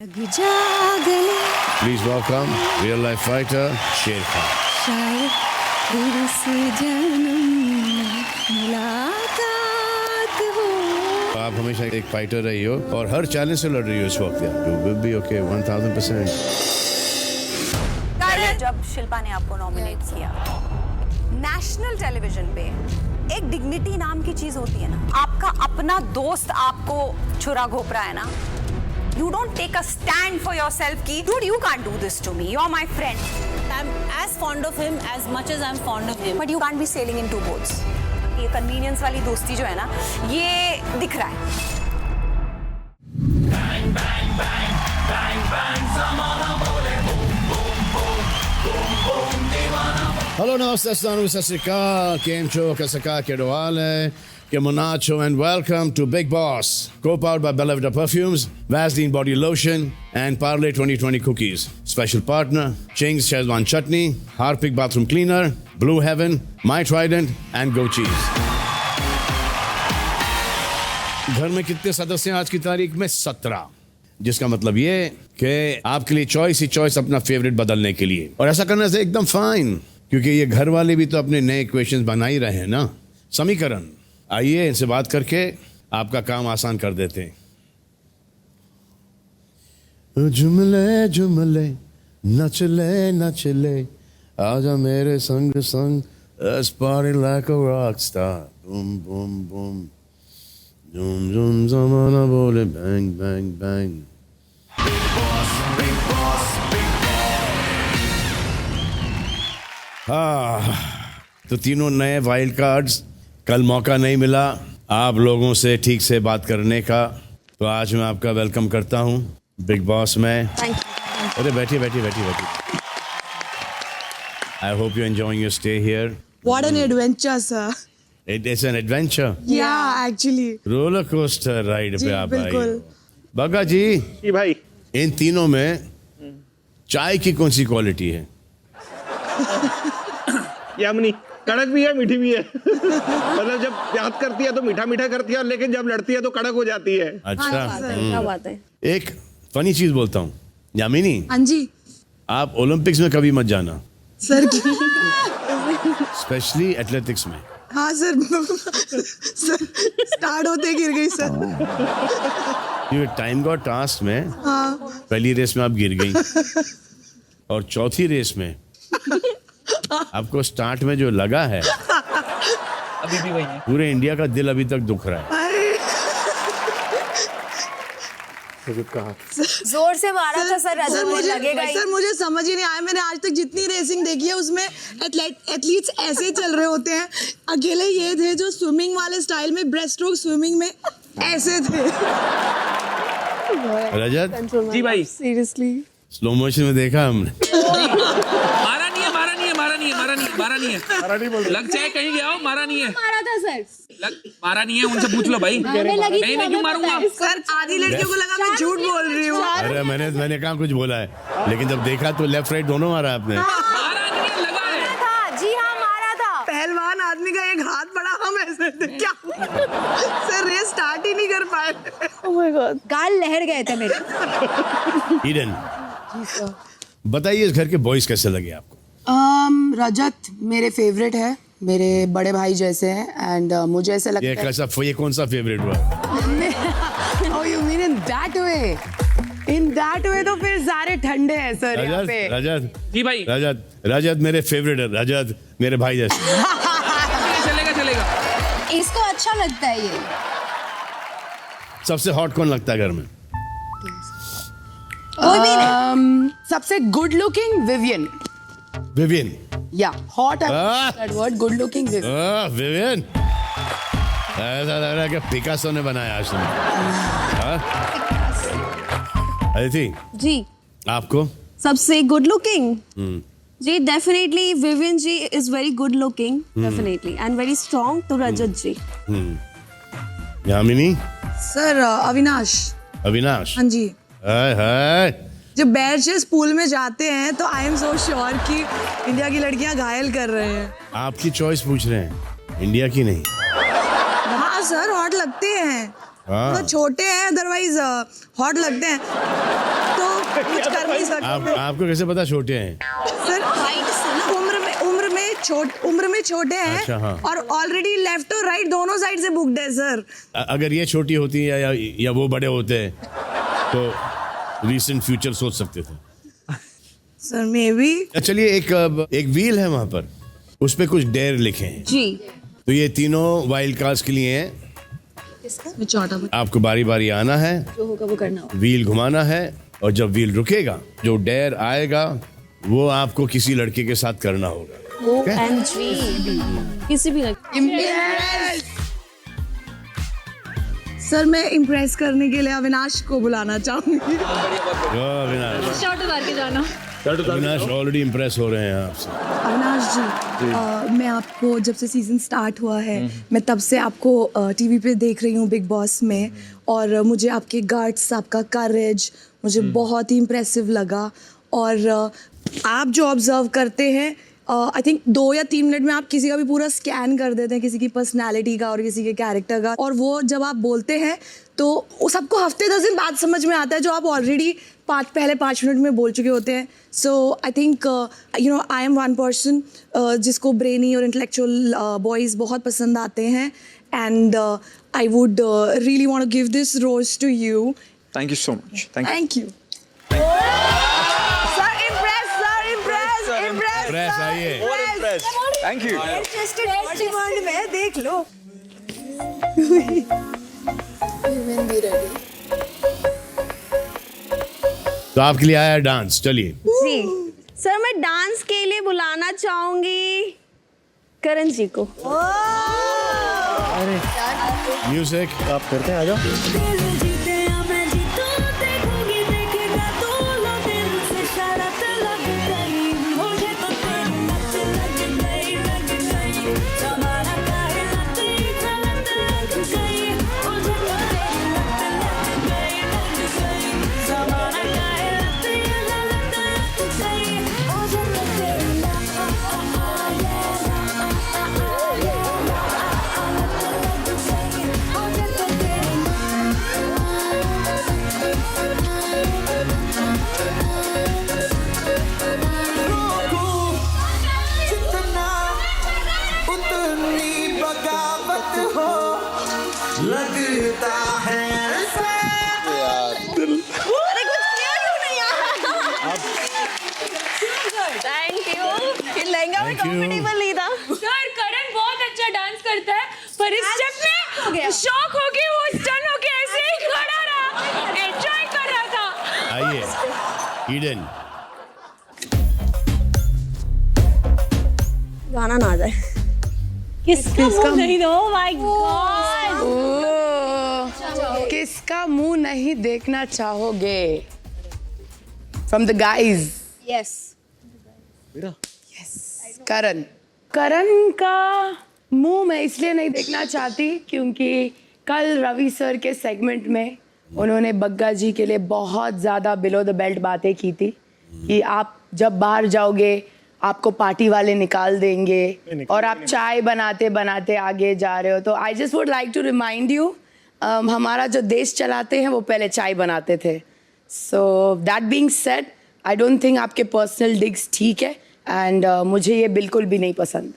Please welcome real life fighter Sher Khan. शायद फिर से जन्म में मुलाकात हो। आप हमेशा एक फाइटर रही हो और हर चैलेंज से लड़ रही हो इस वक्त यार. You will be okay 1000%. जब शिल्पा ने आपको नॉमिनेट किया नेशनल टेलीविजन पे, एक डिग्निटी नाम की चीज होती है ना. आपका अपना दोस्त आपको छुरा घोप रहा है ना. You don't take a stand for yourself कि dude you can't do this to me, you're my friend. I'm as fond of him as much as I'm fond of him. But you can't be sailing in two boats. ये convenience वाली दोस्ती जो है ना, ये दिख रहा है. Hello, namaste, assalamu sat sri akal, kem cho, kaisa ka, kedo haal hai, ke munacho, and welcome to Big Boss, co-powered by Bellavita Perfumes, Vaseline Body Lotion, and Parle 2020 Cookies. Special partner, Ching's Szechuan Chutney, Harpic Bathroom Cleaner, Blue Heaven, My Trident, and Go Cheese. घर में कितने सदस्य हैं आज की तारीख में? 17. जिसका मतलब ये कि आपके लिए चॉइस ही चॉइस अपना फेवरेट बदलने के लिए, और ऐसा करने से एकदम फाइन, क्योंकि ये घर वाले भी तो अपने नए क्वेश्चंस बना ही रहे हैं ना, समीकरण. आइए इनसे बात करके आपका काम आसान कर देते हैं. जुमले जुमले नचले नचले आजा मेरे संग संग, let's party like a rock star, boom boom boom, zoom zoom ज़माना बोले bang bang bang. तो तीनों नए वाइल्ड कार्ड्स. कल मौका नहीं मिला आप लोगों से ठीक से बात करने का, तो आज मैं आपका वेलकम करता हूं बिग बॉस में. अरे बैठिए बैठिए बैठिए बैठिए. I hope you enjoying your stay here. What an adventure, sir. It is an adventure. Yeah, actually. Roller coaster ride पे आप आए. बिल्कुल. बगा जी भाई, इन तीनों में चाय की कौन सी क्वालिटी है? यामिनी कड़क भी है, मीठी भी है. मतलब जब याद करती है तो मीठा मीठा करती है, लेकिन जब लड़ती है तो कड़क हो जाती है. अच्छा. क्या बात है. एक फनी चीज बोलता हूँ, यामिनी हाँ जी. आप ओलंपिक्स में कभी मत जाना, सर स्पेशली एथलेटिक्स में. हाँ सर. सर स्टार्ट होते गिर गई सर. ये टाइम गॉट टास्क में हाँ. पहली रेस में आप गिर गई, और चौथी रेस में आपको स्टार्ट में जो लगा है अभी भी वही है. पूरे इंडिया का दिल अभी तक दुख रहा है. जोर से मारा था सर. सर मुझे लगेगा ही. सर मुझे समझ ही नहीं आया. मैंने आज तक जितनी रेसिंग देखी है उसमें एथलीट्स ऐसे ही चल रहे होते हैं. अकेले ये थे जो स्विमिंग वाले स्टाइल में, ब्रेस्ट स्ट्रोक स्विमिंग में ऐसे थे. रजत जी भाई, सीरियसली स्लो मोशन में देखा हमने. मारा नहीं है. लग चाहे कहीं गया हो, मारा नहीं है. मारा था सर. मारा नहीं है, उनसे पूछ लो भाई. हमें लगी नहीं, मैं क्यों मारूंगा? सर आधी लड़कियों को लगा मैं झूठ बोल रही हूँ. अरे मैंने कहाँ कुछ बोला है, लेकिन जब देखा तो लेफ्ट राइट दोनों मारा आपने. मारा नहीं है, लगा है. था जी. हाँ मारा था. पहलवान आदमी का एक हाथ पड़ा, हम ऐसे थे क्या. सर रेस स्टार्ट ही नहीं कर पाए. Oh my God. गाल लहर गए थे मेरे. ईडन बताइए इस घर के बॉयज कैसे लगे आपको? रजत मेरे फेवरेट है, मेरे बड़े भाई जैसे हैं. एंड मुझे ऐसा लगता ये है. कैसा, ये कौन सा फेवरेट हुआ? Oh, you mean in that way? In that way तो फिर सारे ठंडे हैं सर यहाँ पे. रजत जी भाई, रजत मेरे फेवरेट है. रजत मेरे भाई जैसे. चलेगा. इसको अच्छा लगता है ये. सबसे हॉट कौन लगता है घर में? सबसे गुड लुकिंग विवियन. विवियन. या hot Ah. That word, good looking Vivian. Vivian ऐसा लग रहा है कि पिकासो ने बनाया आज तुमने. अदिति जी. आपको? सबसे good looking ji definitely Vivian ji is very good looking definitely and very strong. तो रजत जी. यामिनी? सर अविनाश. अविनाश? हाँ जी. हाय जब बैरशेस पूल में जाते हैं तो आई एम सो श्योर कि इंडिया की लड़कियां घायल कर रहे हैं. आपकी चॉइस पूछ रहे हैं, इंडिया की नहीं. हाँ सर हॉट लगते हैं. हाँ। तो छोटे हैं, अदरवाइज हॉट लगते हैं, तो कुछ कर नहीं सकते। आपको कैसे पता छोटे हैं? सर उम्र में छोटे हैं। अच्छा, हाँ। और ऑलरेडी लेफ्ट और राइट दोनों साइड से बुकड है सर। अगर ये छोटी होती है या वो बड़े होते हैं तो रीसेंट फ्यूचर सोच सकते थे। Sir may be. चलिए, एक व्हील है वहां पर, उस पे कुछ डेयर लिखे हैं। जी। तो ये तीनों वाइल्ड कार्ड्स के लिए हैं। आपको बारी बारी आना है, जो होगा वो करना होगा। व्हील घुमाना है, और जब व्हील रुकेगा, जो डेयर आएगा वो आपको किसी लड़के के साथ करना होगा। OMG, किसी भी सर मैं इम्प्रेस करने के लिए अविनाश को बुलाना चाहूंगी। अविनाश, शॉट मार के जाना। अविनाश ऑलरेडी इम्प्रेस हो रहे हैं आपसे। अविनाश जी, मैं आपको जब से सीजन स्टार्ट हुआ है, मैं तब से आपको टीवी पे देख रही हूँ बिग बॉस में, और मुझे आपके गट्स, आपका करेज मुझे बहुत ही इम्प्रेसिव लगा। और आप जो ऑब्जर्व करते हैं, आई थिंक 2 या 3 मिनट में आप किसी का भी पूरा स्कैन कर देते हैं, किसी की पर्सनैलिटी का और किसी के कैरेक्टर का, और वो जब आप बोलते हैं तो वो सबको हफ्ते 10 दिन बाद समझ में आता है, जो आप ऑलरेडी पहले 5 मिनट में बोल चुके होते हैं। So I think you know I am one person जिसको ब्रेनी और इंटेलेक्चुअल बॉयज़ बहुत पसंद आते हैं, and I would really want to give this rose to you. Thank you so much. Thank you. Thank you sir. Impress प्रेस आइए। More impressed. Thank you. Demand में देख लो। तो आपके लिए आया डांस, चलिए। जी सर, मैं डांस के लिए बुलाना चाहूंगी करण जी को। म्यूजिक आप करते हैं, आ जाओ। लगता है थैंक यू। ये लहंगा में कंफर्टेबल नहीं था। सर करण बहुत अच्छा डांस करता है, पर इस स्टेप में शॉक हो गई, वो स्टन हो के ऐसे ही खड़ा रहा, एंजॉय कर रहा था। आइए, ईडन। गाना ना आ जाए। किसका मुंह नहीं, ओह माय गॉड। किसका मुंह नहीं देखना चाहोगे? From the guys. यस। करण का मुंह मैं इसलिए नहीं देखना चाहती क्योंकि कल रवि सर के सेगमेंट में उन्होंने बग्गा जी के लिए बहुत ज़्यादा बिलो द बेल्ट बातें की थी कि आप जब बाहर जाओगे आपको पार्टी वाले निकाल देंगे, और आप चाय बनाते बनाते आगे जा रहे हो। तो I just would like to remind you, हमारा जो देश चलाते हैं वो पहले चाय बनाते थे। So that being said, I don't think आपके पर्सनल डिग्स ठीक है, एंड मुझे ये बिल्कुल भी नहीं पसंद।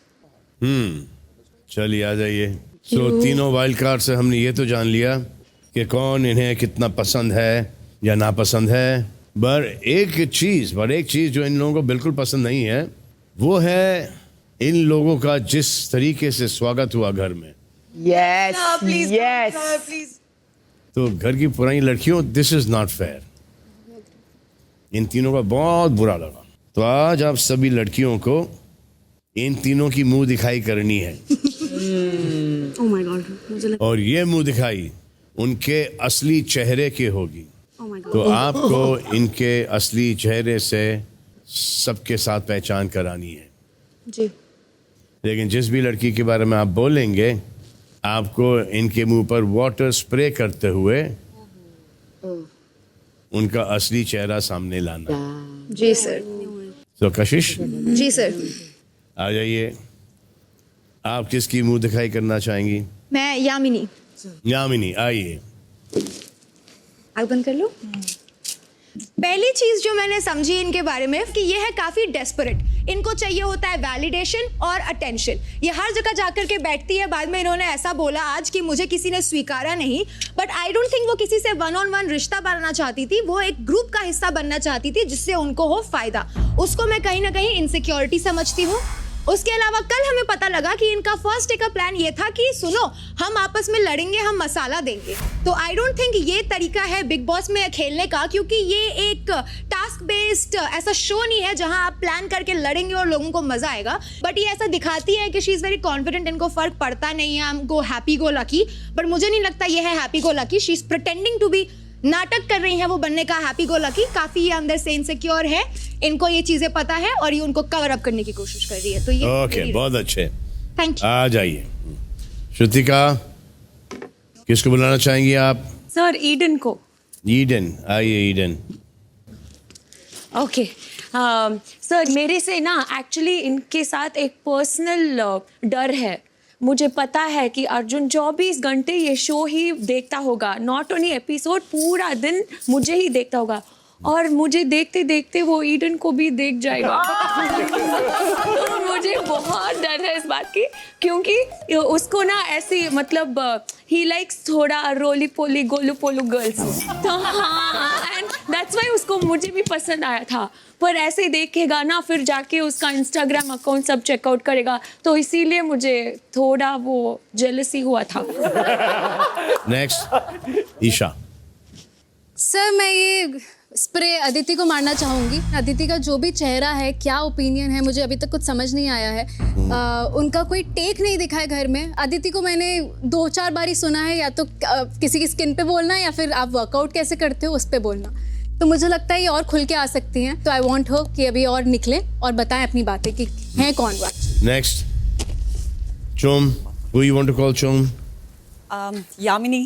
चलिए आ जाइए। सो तीनों वाइल्ड कार्ड से हमने ये तो जान लिया कि कौन इन्हें कितना पसंद है या नापसंद है, पर एक चीज जो इन लोगों को बिल्कुल पसंद नहीं है, वो है इन लोगों का जिस तरीके से स्वागत हुआ घर में। Yes yes. प्लीज। तो घर की पुरानी लड़कियों, दिस इज नॉट फेयर। इन तीनों का बहुत बुरा लगा। तो आज आप सभी लड़कियों को इन तीनों की मुंह दिखाई करनी है। ओह माय गॉड, मुझे लगा। और ये मुंह दिखाई उनके असली चेहरे की होगी। Oh my God. तो आपको इनके असली चेहरे से सबके साथ पहचान करानी है। जी। लेकिन जिस भी लड़की के बारे में आप बोलेंगे, आपको इनके मुंह पर वाटर स्प्रे करते हुए उनका असली चेहरा सामने लाना। जी सर। तो कशिश, जी सर। आ जाइए। आप किसकी मुंह दिखाई करना चाहेंगी? मैं यामिनी। यामिनी, आइए। आग बंद कर लो। पहली चीज जो मैंने समझी इनके बारे में कि ये है काफी डेस्परेट, इनको चाहिए होता है वैलिडेशन और अटेंशन। ये हर जगह जाकर के बैठती है। बाद में इन्होंने ऐसा बोला आज कि मुझे किसी ने स्वीकारा नहीं, बट आई डोंट थिंक वो किसी से वन ऑन वन रिश्ता बनाना चाहती थी, वो एक ग्रुप का हिस्सा बनना चाहती थी जिससे उनको हो फायदा। उसको मैं कहीं ना कहीं इनसिक्योरिटी समझती हूँ। उसके अलावा कल हमें पता लगा कि इनका फर्स्ट डे का प्लान ये था कि सुनो हम आपस में लड़ेंगे, हम मसाला देंगे। तो आई डोंट थिंक ये तरीका है बिग बॉस में खेलने का, क्योंकि ये एक टास्क बेस्ड ऐसा शो नहीं है जहां आप प्लान करके लड़ेंगे और लोगों को मजा आएगा। बट ये ऐसा दिखाती है कि शी इज वेरी कॉन्फिडेंट, इनको फर्क पड़ता नहीं है, हमको हैप्पी गो लकी। बट मुझे नहीं लगता ये है happy go lucky, she is pretending to be, नाटक कर रही है वो बनने का हैप्पी गो लकी। काफी ये अंदर से इनसिक्योर है, इनको ये चीजें पता है और ये उनको कवर अप करने की कोशिश कर रही है। तो ये ओके, बहुत अच्छे, थैंक यू। आ जाइए। श्रुतिका, किसको बुलाना चाहेंगी आप? सर ईडन को। ईडन, आइए ईडन। ओके सर, मेरे से ना एक्चुअली इनके साथ एक पर्सनल डर है। मुझे पता है कि अर्जुन 24 घंटे ये शो ही देखता होगा, नॉट ओनली एपिसोड, पूरा दिन मुझे ही देखता होगा और मुझे देखते देखते वो ईडन को भी देख जाएगा। तो मुझे बहुत डर है इस बात की, क्योंकि उसको ना ऐसी मतलब ही लाइक्स थोड़ा रोली पोली गोलू पोलू गर्ल्स। तो हाँ, एंड दैट्स वाई उसको मुझे भी पसंद आया था। पर ऐसे देखेगा ना फिर जाके उसका इंस्टाग्राम अकाउंट सब चेकआउट करेगा, तो इसीलिए मुझे थोड़ा वो जेलसी हुआ था। नेक्स्ट ईशा। सर मैं ये स्प्रे अदिति को मारना चाहूँगी। अदिति का जो भी चेहरा है, क्या ओपिनियन है, मुझे अभी तक कुछ समझ नहीं आया है। उनका कोई टेक नहीं दिखा है घर में। अदिति को मैंने 2-4 बार ही सुना है, या तो किसी की स्किन पे बोलना या फिर आप वर्कआउट कैसे करते हो उस पर बोलना। तो मुझे लगता है ये और खुल के आ सकती हैं। तो आई वॉन्ट हो कि अभी और निकले और बताएं अपनी बातें कि हैं कौन वो। Next Chum, who you want to call Chum? Yamini.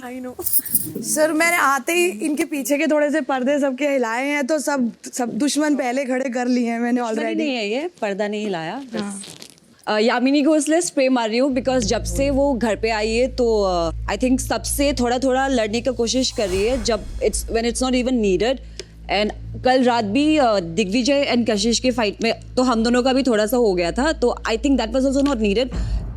Sir मैंने आते ही इनके पीछे के थोड़े से पर्दे सबके हिलाए हैं, तो सब दुश्मन पहले खड़े कर लिए हैं मैंने ऑलरेडी। नहीं है, ये पर्दा नहीं हिलाया। यामिनी को इसलिए स्प्रे मार रही हूँ बिकॉज जब से वो घर पे आई है तो आई थिंक सबसे थोड़ा थोड़ा लड़ने की कोशिश कर रही है, जब when it's not even needed. And कल रात भी दिग्विजय एंड कशिश के फाइट में तो हम दोनों का भी थोड़ा सा हो गया था, तो I think that was also not needed.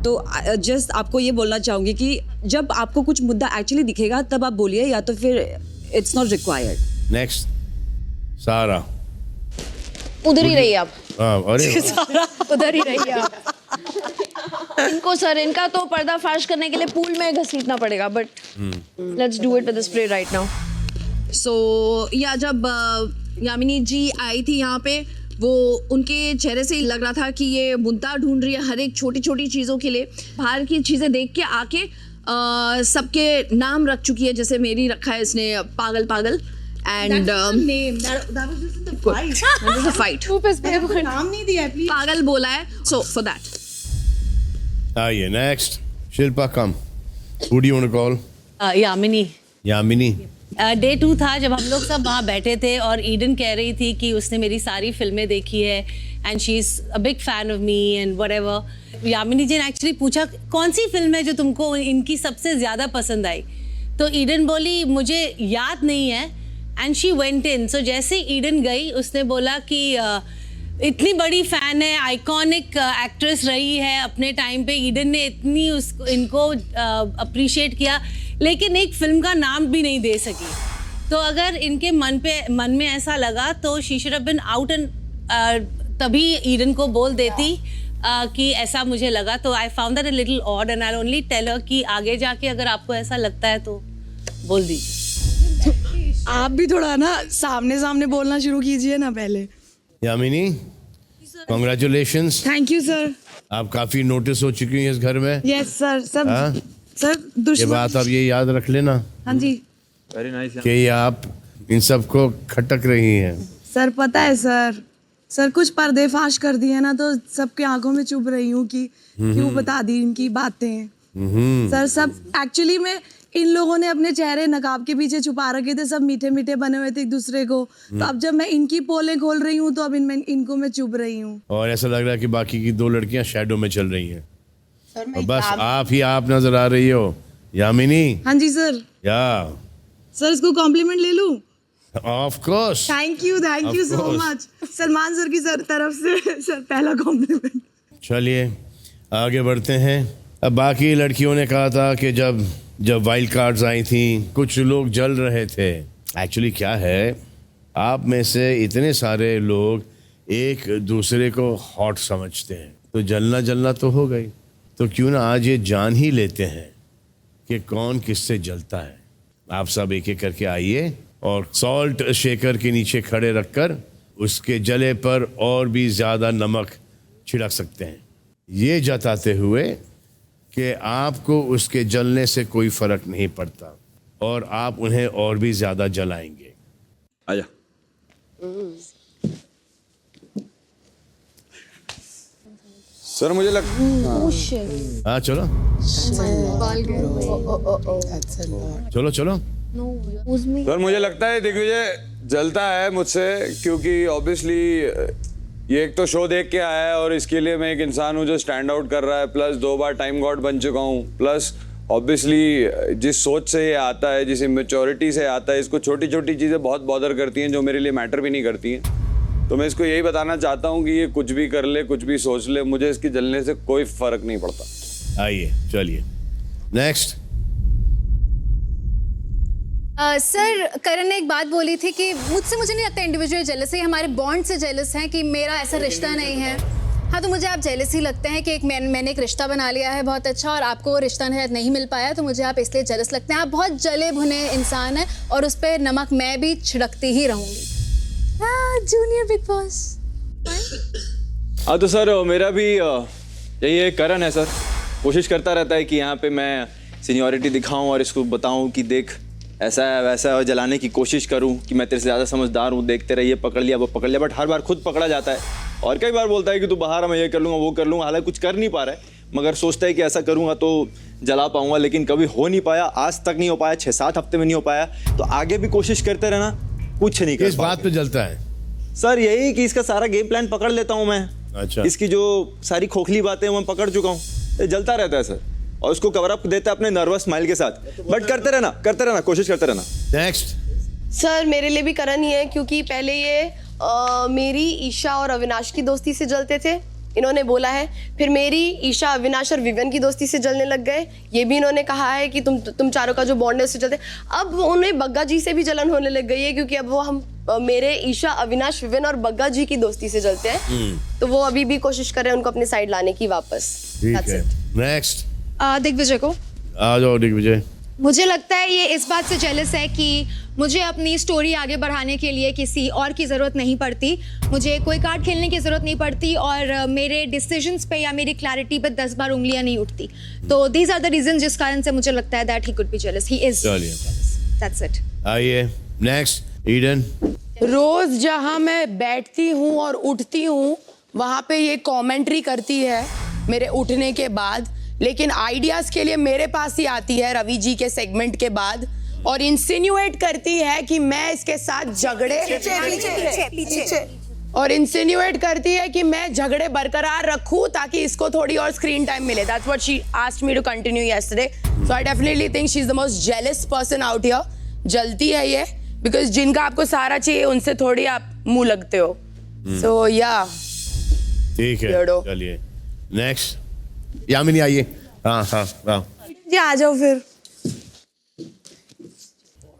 तो जस्ट आपको ये बोलना चाहूँगी कि जब आपको कुछ मुद्दा एक्चुअली दिखेगा तब आप बोलिए, या तो फिर इट्स नॉट रिक्वायर्ड। नेक्स्ट सारा। उधर ही रहिए आप। अरे उधर ही रहिए आप। इनको सर इनका तो पर्दाफाश करने के लिए पूल में घसीटना पड़ेगा, but let's do it with the spray right now. So या जब यामिनी जी आई थी यहाँ पे, वो उनके चेहरे से ही लग रहा था कि ये मुद्दा ढूंढ रही है हर एक छोटी छोटी चीज़ों के लिए। बाहर की चीज़ें देख के आके सबके नाम रख चुकी है, जैसे मेरी रखा है इसने पागल पागल। एंड फाइट नाम नहीं दिया है, प्लीज। पागल बोला है, सो फॉर दैट। आइए next Shilpa come. Who do you want to call? Yamini. Yamini. Day 2 था जब हम लोग सब वहाँ बैठे थे और ईडन कह रही थी कि उसने मेरी सारी फिल्में देखी है and she is a big fan of me and whatever. Yamini ji ने एक्चुअली पूछा कौन सी फिल्म है जो तुमको इनकी सबसे ज़्यादा पसंद आई, तो ईडन बोली मुझे याद नहीं है एंड शी वेंट इन। सो जैसे ईडन गई उसने बोला कि इतनी बड़ी फ़ैन है, आइकॉनिक एक्ट्रेस रही है अपने टाइम पे, ईडन ने इतनी उसको इनको अप्रिशिएट किया लेकिन एक फिल्म का नाम भी नहीं दे सकी। तो अगर इनके मन में ऐसा लगा तो she should have been out and तभी ईडन को बोल देती कि ऐसा मुझे लगा। तो I found that a little odd and I only tell her कि आगे जाके अगर आपको ऐसा लगता है तो बोल दीजिए। आप भी थोड़ा ना सामने सामने बोलना शुरू कीजिए ना पहले। Yamini, congratulations. Thank you sir. आप काफी नोटिस हो चुकी हैं इस घर में। Yes sir. सब हाँ? सर ये दुश्मन। बात आप ये याद रख लेना। हाँ जी वेरी नाइस। कि ये आप इन सबको खटक रही हैं। सर पता है सर कुछ पर्दे फाश कर दिए ना, तो सबके आंखों में चुभ रही हूँ कि क्यों बता दी इनकी बातें। सर सब एक्चुअली में इन लोगों ने अपने चेहरे नकाब के पीछे छुपा रखे थे, सब मीठे मीठे बने हुए थे एक दूसरे को। तो अब जब मैं इनकी पोलें खोल रही हूँ तो अब इनको मैं चुभ रही हूँ। और ऐसा लग रहा है कि बाकी की 2 लड़कियां शैडो में चल रही हैं और बस आप ही आप नजर आ रही हो। यामिनी। हाँ जी सर। या सर इसको कॉम्प्लीमेंट ले लूं? Of course. Thank you so much. Salman sir की तरफ से सर पहला कॉम्प्लीमेंट। चलिए आगे बढ़ते हैं। अब बाकी लड़कियों ने कहा था कि जब वाइल्ड कार्ड्स आई थी कुछ लोग जल रहे थे। एक्चुअली क्या है, आप में से इतने सारे लोग एक दूसरे को हॉट समझते हैं, तो जलना तो हो गई, तो क्यों ना आज ये जान ही लेते हैं कि कौन किससे जलता है। आप सब एक एक करके आइए और सॉल्ट शेकर के नीचे खड़े रखकर उसके जले पर और भी ज़्यादा नमक छिड़क सकते हैं, ये जताते हुए कि आपको उसके जलने से कोई फर्क नहीं पड़ता और आप उन्हें और भी ज़्यादा जलाएंगे। आजा। सर मुझे हाँ चलो चलो। सर मुझे लगता है दिग्विजय जलता है मुझसे, क्योंकि ऑब्वियसली ये एक तो शो देख के आया है और इसके लिए मैं एक इंसान हूँ जो स्टैंड आउट कर रहा है, प्लस 2 बार टाइम गॉड बन चुका हूँ, प्लस ऑब्वियसली जिस सोच से ये आता है, जिस इमेच्योरिटी से आता है, इसको छोटी छोटी चीज़ें बहुत बॉदर करती हैं जो मेरे लिए मैटर भी नहीं करती हैं। तो मैं इसको यही बताना चाहता हूँ कि ये कुछ भी कर ले, कुछ भी सोच ले, मुझे इसकी जलने से कोई फर्क नहीं पड़ता। आइए चलिए नेक्स्ट। सर करण ने एक बात बोली थी कि मुझे नहीं लगता इंडिविजुअल जेलस है, हमारे बॉन्ड से जेलस हैं कि मेरा ऐसा रिश्ता नहीं है। हाँ तो मुझे आप जेलस ही लगते हैं कि मैंने एक रिश्ता बना लिया है बहुत अच्छा और आपको वो रिश्ता नहीं मिल पाया, तो मुझे आप इसलिए जेलस लगते हैं। आप बहुत जले भुने इंसान हैं और उस पर नमक मैं भी छिड़कती ही रहूँगी। Junior big boss. हाँ तो सर मेरा भी यही एक करण है सर, कोशिश करता रहता है कि यहाँ पे मैं सीनियरिटी दिखाऊं और इसको बताऊं कि देख ऐसा है वैसा है, और जलाने की कोशिश करूं कि मैं तेरे से ज़्यादा समझदार हूं, देखते रहिए, पकड़ लिया वो पकड़ लिया, बट हर बार खुद पकड़ा जाता है। और कई बार बोलता है कि तू बाहर मैं ये कर लूँगा वो कर लूँगा, हालांकि कुछ कर नहीं पा रहा है, मगर सोचता है कि ऐसा करूँगा तो जला पाऊँगा, लेकिन कभी हो नहीं पाया, आज तक नहीं हो पाया, 6-7 हफ्ते में नहीं हो पाया, तो आगे भी कोशिश करते रहना, कुछ नहीं कर। किस बात पे जलता है सर? यही कि इसका सारा गेम प्लान पकड़ लेता हूँ मैं। अच्छा। इसकी जो सारी खोखली बातें मैं पकड़ चुका हूँ, ये जलता रहता है सर, और उसको कवर अप देता है अपने नर्वस स्माइल के साथ, बट करते रहना, कोशिश करते रहना। नेक्स्ट। सर मेरे लिए भी करण ही है, क्योंकि पहले ये मेरी ईशा और अविनाश की दोस्ती से जलते थे, इन्होंने बोला है, फिर मेरी ईशा अविनाश और विवियन की दोस्ती से जलने लग गए, ये भी इन्होंने कहा है कि तुम चारों का जो बॉन्ड है उससे जलते। अब उन्हें बग्गा जी से भी जलन होने लग गई है, क्योंकि अब वो हम मेरे ईशा अविनाश विवियन और बग्गा जी की दोस्ती से जलते हैं, तो वो अभी भी कोशिश कर रहे हैं उनको अपने साइड लाने की वापस। नेक्स्ट। दिग्विजय को। आ जाओ दिग्विजय। मुझे लगता है ये इस बात से जेलस है कि मुझे अपनी स्टोरी आगे बढ़ाने के लिए किसी और की ज़रूरत नहीं पड़ती, मुझे कोई कार्ड खेलने की ज़रूरत नहीं पड़ती, और मेरे डिसीजंस पे या मेरी क्लैरिटी पे 10 बार उंगलियां नहीं उठती। तो दीज आर द रीजन जिस कारण से मुझे लगता है that he could be jealous. He is. That's it. आइए नेक्स्ट। ईडन। रोज जहाँ मैं बैठती हूँ और उठती हूँ वहाँ पे ये कमेंट्री करती है मेरे उठने के बाद, लेकिन आइडियाज के लिए मेरे पास ही आती है रवि जी के सेगमेंट के बाद और इंसिन्यूएट करती है कि मैं इसके साथ इंसिन्यूएट करती है कि मैं झगड़े बरकरार रखूं ताकि इसको थोड़ी और स्क्रीन टाइम मिले। That's what she asked me to continue yesterday. So I definitely think she's the most jealous person out here. जलती है ये because जिनका आपको सारा चाहिए उनसे थोड़ी आप मुंह लगते हो। So yeah. ठीक है चलिए नेक्स्ट। यामिनी आइए। हाँ जी आ जाओ फिर।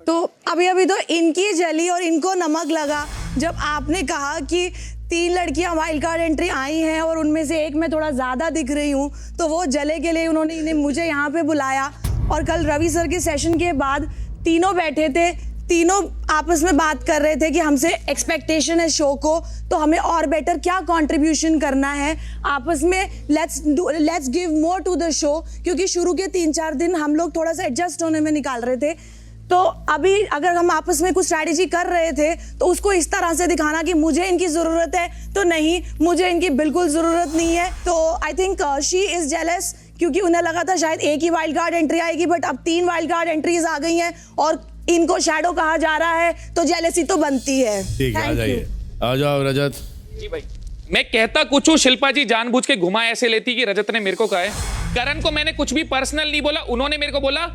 तो अभी तो इनकी जली और इनको नमक लगा जब आपने कहा कि 3 लड़कियां वाइल्ड कार्ड एंट्री आई हैं और उनमें से एक मैं थोड़ा ज़्यादा दिख रही हूँ, तो वो जले के लिए उन्होंने मुझे यहाँ पे बुलाया। और कल रवि सर के सेशन के बाद तीनों बैठे थे, तीनों आपस में बात कर रहे थे कि हमसे एक्सपेक्टेशन है शो को, तो हमें और बेटर क्या कंट्रीब्यूशन करना है आपस में, let's give more to the show. क्योंकि शुरू के 3-4 दिन हम लोग थोड़ा सा एडजस्ट होने में निकाल रहे थे, तो अभी अगर हम आपस में कुछ स्ट्रैटेजी कर रहे थे तो उसको इस तरह से दिखाना कि मुझे इनकी ज़रूरत है, तो नहीं, मुझे इनकी बिल्कुल ज़रूरत नहीं है। तो I think she is jealous, क्योंकि उन्हें लगा था शायद एक ही वाइल्ड कार्ड एंट्री आएगी, बट अब 3 वाइल्ड कार्ड एंट्रीज आ गई हैं और इनको शैडो कहा जा रहा है, तो जेलसी तो बनती है। ठीक है, आ जाइए। आ जाओ रजत। जी भाई, मैं कहता कुछ हूँ, शिल्पा जी जानबूझ के घुमा ऐसे लेती कि रजत ने मेरे को कहा है। करण को मैंने कुछ भी पर्सनल नहीं बोला, उन्होंने मेरे को बोला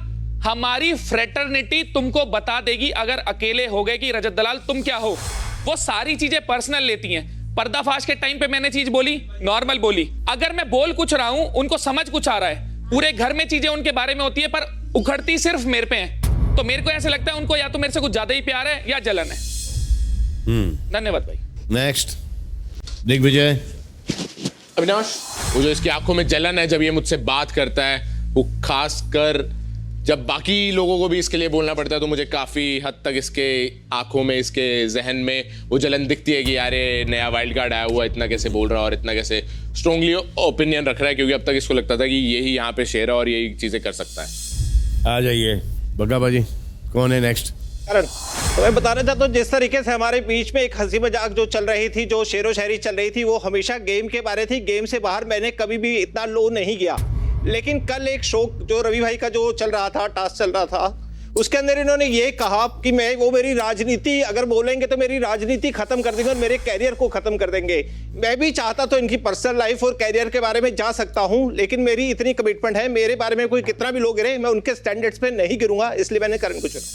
हमारी फ्रेटर्निटी तुमको बता देगी अगर अकेले हो गए कि रजत दलाल तुम क्या हो। वो सारी चीजें पर्सनल लेती हैं। पर्दाफाश के टाइम पे मैंने चीज बोली, नॉर्मल बोली। अगर मैं बोल कुछ रहा हूं, उनको समझ कुछ आ रहा है, पूरे घर में चीजें उनके बारे में होती है, पर उखड़ती सिर्फ मेरे पे है। तो मेरे को ऐसे लगता है उनको या तो मेरे से कुछ ज्यादा ही प्यार है या जलन है। धन्यवाद भाई। नेक्स्ट दिग्विजय। अविनाश, वो जो इसकी आंखों में जलन है जब ये मुझसे बात करता है, वो खास कर जब बाकी लोगों को भी इसके लिए बोलना पड़ता है, तो मुझे काफ़ी हद तक इसके आंखों में, इसके जहन में वो जलन दिखती है कि यार ये नया वाइल्ड कार्ड आया हुआ, इतना कैसे बोल रहा है और इतना कैसे स्ट्रांगली ओपिनियन रख रहा है, क्योंकि अब तक इसको लगता था कि यही यहाँ पे शेर है और यही चीज़ें कर सकता है। आ जाइए बग्गा बाजी, कौन है नेक्स्ट? करण, तो मैं बताना चाहता हूँ जिस तरीके से हमारे बीच में एक हंसी मजाक जो चल रही थी, जो शेरो शायरी चल रही थी, वो हमेशा गेम के बारे थी। गेम से बाहर मैंने कभी भी इतना लो नहीं गया। लेकिन कल एक शो जो रवि भाई का जो चल रहा था, टास्क चल रहा था, उसके अंदर इन्होंने ये कहा कि मैं वो मेरी राजनीति अगर बोलेंगे तो मेरी राजनीति खत्म कर देंगे और मेरे कैरियर को खत्म कर देंगे। मैं भी चाहता तो इनकी पर्सनल लाइफ और कैरियर के बारे में जा सकता हूं, लेकिन मेरी इतनी कमिटमेंट है, मेरे बारे में कोई कितना भी लोग गिरे, मैं उनके स्टैंडर्ड्स पे नहीं गिरूंगा, इसलिए मैंने करण को चुना।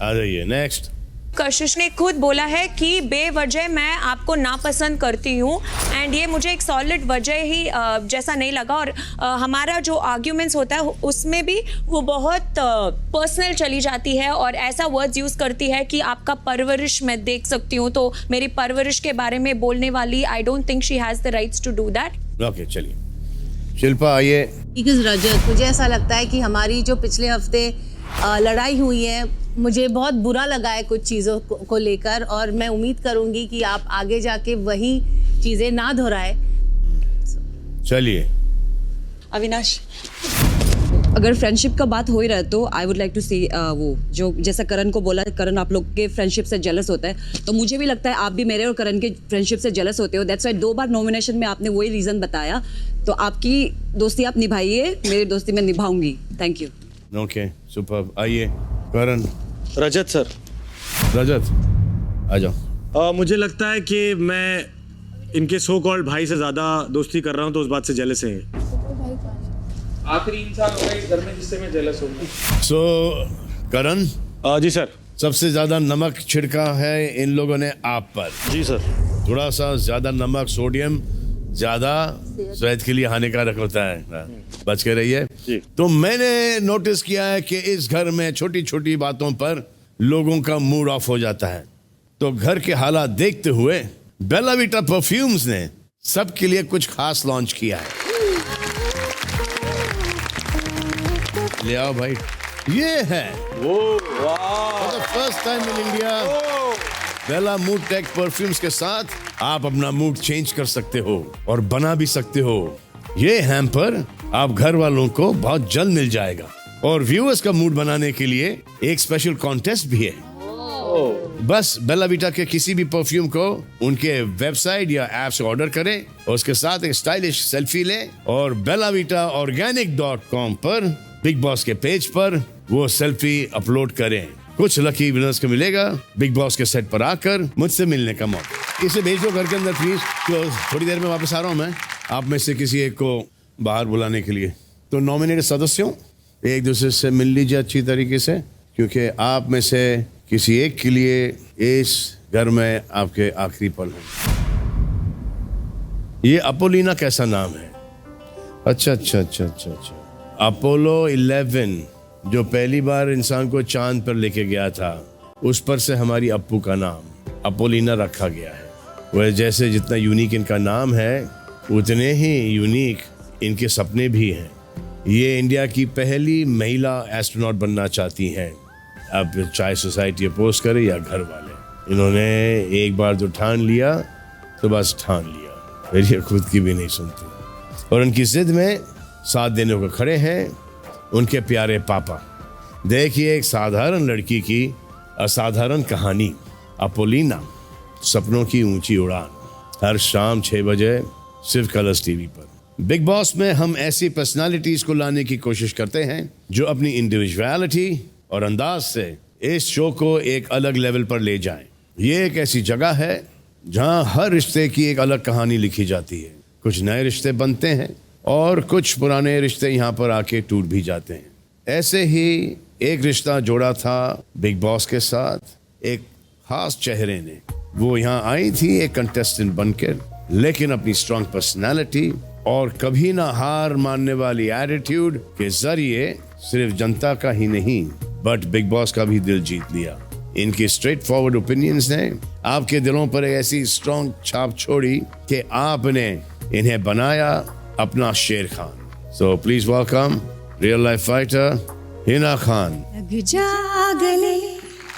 आ जाइए नेक्स्ट। कशिश ने खुद बोला है कि बेवजह मैं आपको नापसंद करती हूँ, एंड ये मुझे एक सॉलिड वजह ही जैसा नहीं लगा। और हमारा जो आर्ग्यूमेंट्स होता है उसमें भी वो बहुत पर्सनल चली जाती है और ऐसा वर्ड्स यूज़ करती है कि आपका परवरिश मैं देख सकती हूँ, तो मेरी परवरिश के बारे में बोलने वाली, I don't think she has the rights to do that. Okay चलिए शिल्पा आइए। रजत, मुझे ऐसा लगता है कि हमारी जो पिछले हफ्ते लड़ाई हुई है, मुझे बहुत बुरा लगा है कुछ चीज़ों को लेकर, और मैं उम्मीद करूंगी कि आप आगे जाके वही चीज़ें ना दोहराए। चलिए अविनाश, अगर फ्रेंडशिप का बात हो ही रहा है तो आई वुड लाइक टू सी वो जो जैसा करण को बोला, करण आप लोग के फ्रेंडशिप से जेलस होता है, तो मुझे भी लगता है आप भी मेरे और करण के फ्रेंडशिप से जेलस होते हो। दैट्स व्हाई 2 बार नॉमिनेशन में आपने वही रीज़न बताया। तो आपकी दोस्ती आप निभाइए, मेरी दोस्ती मैं निभाऊंगी। Thank you. Okay super. आइए करण। रजत सर। रजत आ जाओ। मुझे लगता है कि मैं इनके सो कॉल्ड भाई से ज़्यादा दोस्ती कर रहा हूँ, तो उस बात से जेलस है। आखिरी इंसान होगा इस घर में जिससे मैं जेलस हूँ। सो करण। जी सर। सबसे ज्यादा नमक छिड़का है इन लोगों ने आप पर। जी सर। थोड़ा सा ज्यादा नमक, सोडियम ज्यादा सेहत के लिए हानिकारक होता है, बच के रहिए। तो मैंने नोटिस किया है कि इस घर में छोटी छोटी बातों पर लोगों का मूड ऑफ हो जाता है, तो घर के हालात देखते हुए बेला वीटा परफ्यूम्स ने सबके लिए कुछ खास लॉन्च किया है। ले आओ भाई, ये है for the first time in India Bella mood tech perfumes के साथ आप अपना मूड चेंज कर सकते हो और बना भी सकते हो। ये हैम्पर आप घर वालों को बहुत जल्द मिल जाएगा, और व्यूअर्स का मूड बनाने के लिए एक स्पेशल कॉन्टेस्ट भी है। बस बेला वीटा के किसी भी परफ्यूम को उनके वेबसाइट या ऐप से ऑर्डर करें और उसके साथ एक स्टाइलिश सेल्फी लें और bellavitaorganic.com पर बिग बॉस के पेज पर वो सेल्फी अपलोड करें। कुछ लकी विनर्स को मिलेगा बिग बॉस के सेट पर आकर मुझसे मिलने का मौका। इसे भेज दो घर के अंदर प्लीज। तो थोड़ी देर में वापस आ रहा हूँ मैं, आप में से किसी एक को बाहर बुलाने के लिए। तो नॉमिनेटेड सदस्यों, एक दूसरे से मिल लीजिए अच्छी तरीके से, क्योंकि आप में से किसी एक के लिए इस घर में आपके आखिरी पल हैं। ये अपोलिना कैसा नाम है? अच्छा अच्छा अच्छा अच्छा अच्छा, अपोलो 11 जो पहली बार इंसान को चांद पर लेके गया था, उस पर से हमारी अप्पू का नाम अपोलिना रखा गया है। वह जैसे जितना यूनिक इनका नाम है उतने ही यूनिक इनके सपने भी हैं। ये इंडिया की पहली महिला एस्ट्रोनॉट बनना चाहती हैं। अब चाहे सोसाइटी अपोज करे या घर वाले, इन्होंने एक बार जो ठान लिया तो बस ठान लिया, फिर ये खुद की भी नहीं सुनती और उनकी जिद में साथ देने को खड़े हैं उनके प्यारे पापा। देखिए एक साधारण लड़की की असाधारण कहानी, अपोलिना, सपनों की ऊंची उड़ान, हर शाम 6 बजे सिर्फ कलर्स टीवी पर। बिग बॉस में हम ऐसी पर्सनालिटीज को लाने की कोशिश करते हैं जो अपनी इंडिविजुअलिटी और अंदाज से इस शो को एक अलग लेवल पर ले जाएं। ये एक ऐसी जगह है जहां हर रिश्ते की एक अलग कहानी लिखी जाती है। कुछ नए रिश्ते बनते हैं और कुछ पुराने रिश्ते यहाँ पर आके टूट भी जाते हैं। ऐसे ही एक रिश्ता जोड़ा था बिग बॉस के साथ एक खास चेहरे ने। वो यहाँ आई थी एक कंटेस्टेंट बनकर, लेकिन अपनी स्ट्रॉन्ग पर्सनालिटी और कभी ना हार मानने वाली एटीट्यूड के जरिए सिर्फ जनता का ही नहीं बट बिग बॉस का भी दिल जीत लिया। इनकी स्ट्रेट फॉरवर्ड ओपिनियंस ने आपके दिलों पर एक ऐसी स्ट्रॉन्ग छाप छोड़ी कि आपने इन्हें बनाया अपना शेर Khan. So please welcome real life fighter Hina Khan.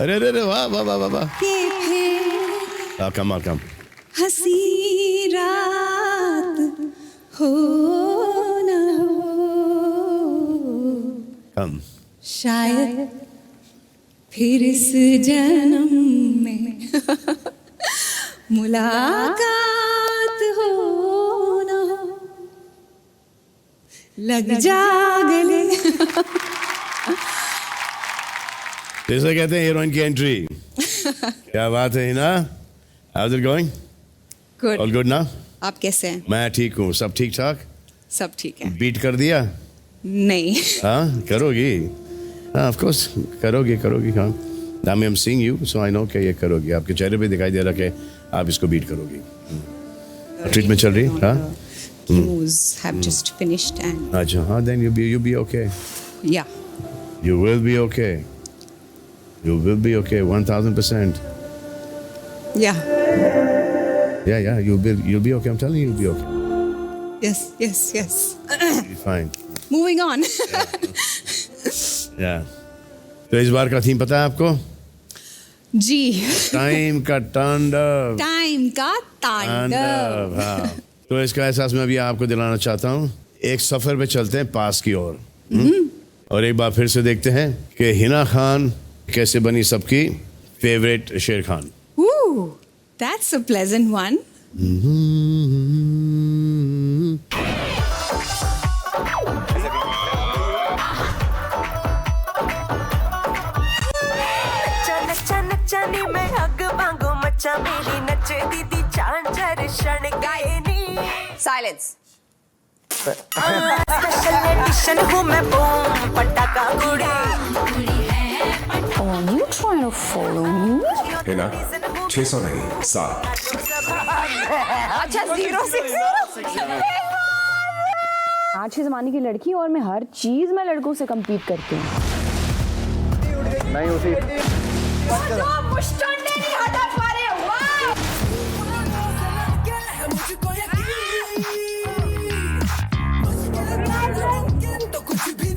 अरे अरे वाह वाह वाह वाह वाह, कमाल कम। हंसी रात हो न हो, कम। शायद फिर इस जन्म में मुलाकात हो न हो, लग जा गले। जैसे कहते हैं हीरोइन की एंट्री। क्या बात है Hina, how is it going? Good. All good ना? आप कैसे हैं? मैं ठीक हूँ, सब ठीक ठाक? सब ठीक है। बीट कर दिया? नहीं। हाँ करोगी, हाँ ऑफ कोर्स करोगी करोगी। हाँ I am seeing you so I know कि ये करोगी। आपके चेहरे पे दिखाई दे रहा कि आप इसको बीट करोगी। ट्रीटमेंट चल रही है? हाँ Chemos have just finished and अच्छा हाँ, then you'll be okay. yeah. You will be okay. You will be okay 1000%. Yeah. Yeah, you'll be okay. I'm telling you, you'll be okay. Yes. You'll be fine. Moving on. Yeah. तो इस बार का theme पता है आपको? जी। Time का तांडव। Time का तांडव। हाँ। तो इसका एहसास मैं अभी आपको दिलाना चाहता हूँ। एक सफर पे चलते हैं पास की ओर और एक बार फिर से देखते हैं कि हिना खान कैसे बनी सबकी फेवरेट शेर Khan. Ooh, that's a pleasant one. नचानी मैं हग वांगू मचा मेरी नचे दीदी चांचर क्षण गायनी। साइलेंस। स्पेशल एडिशन हूँ मैं बूम पटाखा Gudi. Are you trying to follow me? है ना 600 नहीं 7। अच्छा 06। आज के जमाने की लड़की और मैं हर चीज में लड़कों से compete करती हूँ। नहीं होती। नहीं हटा पा रहे।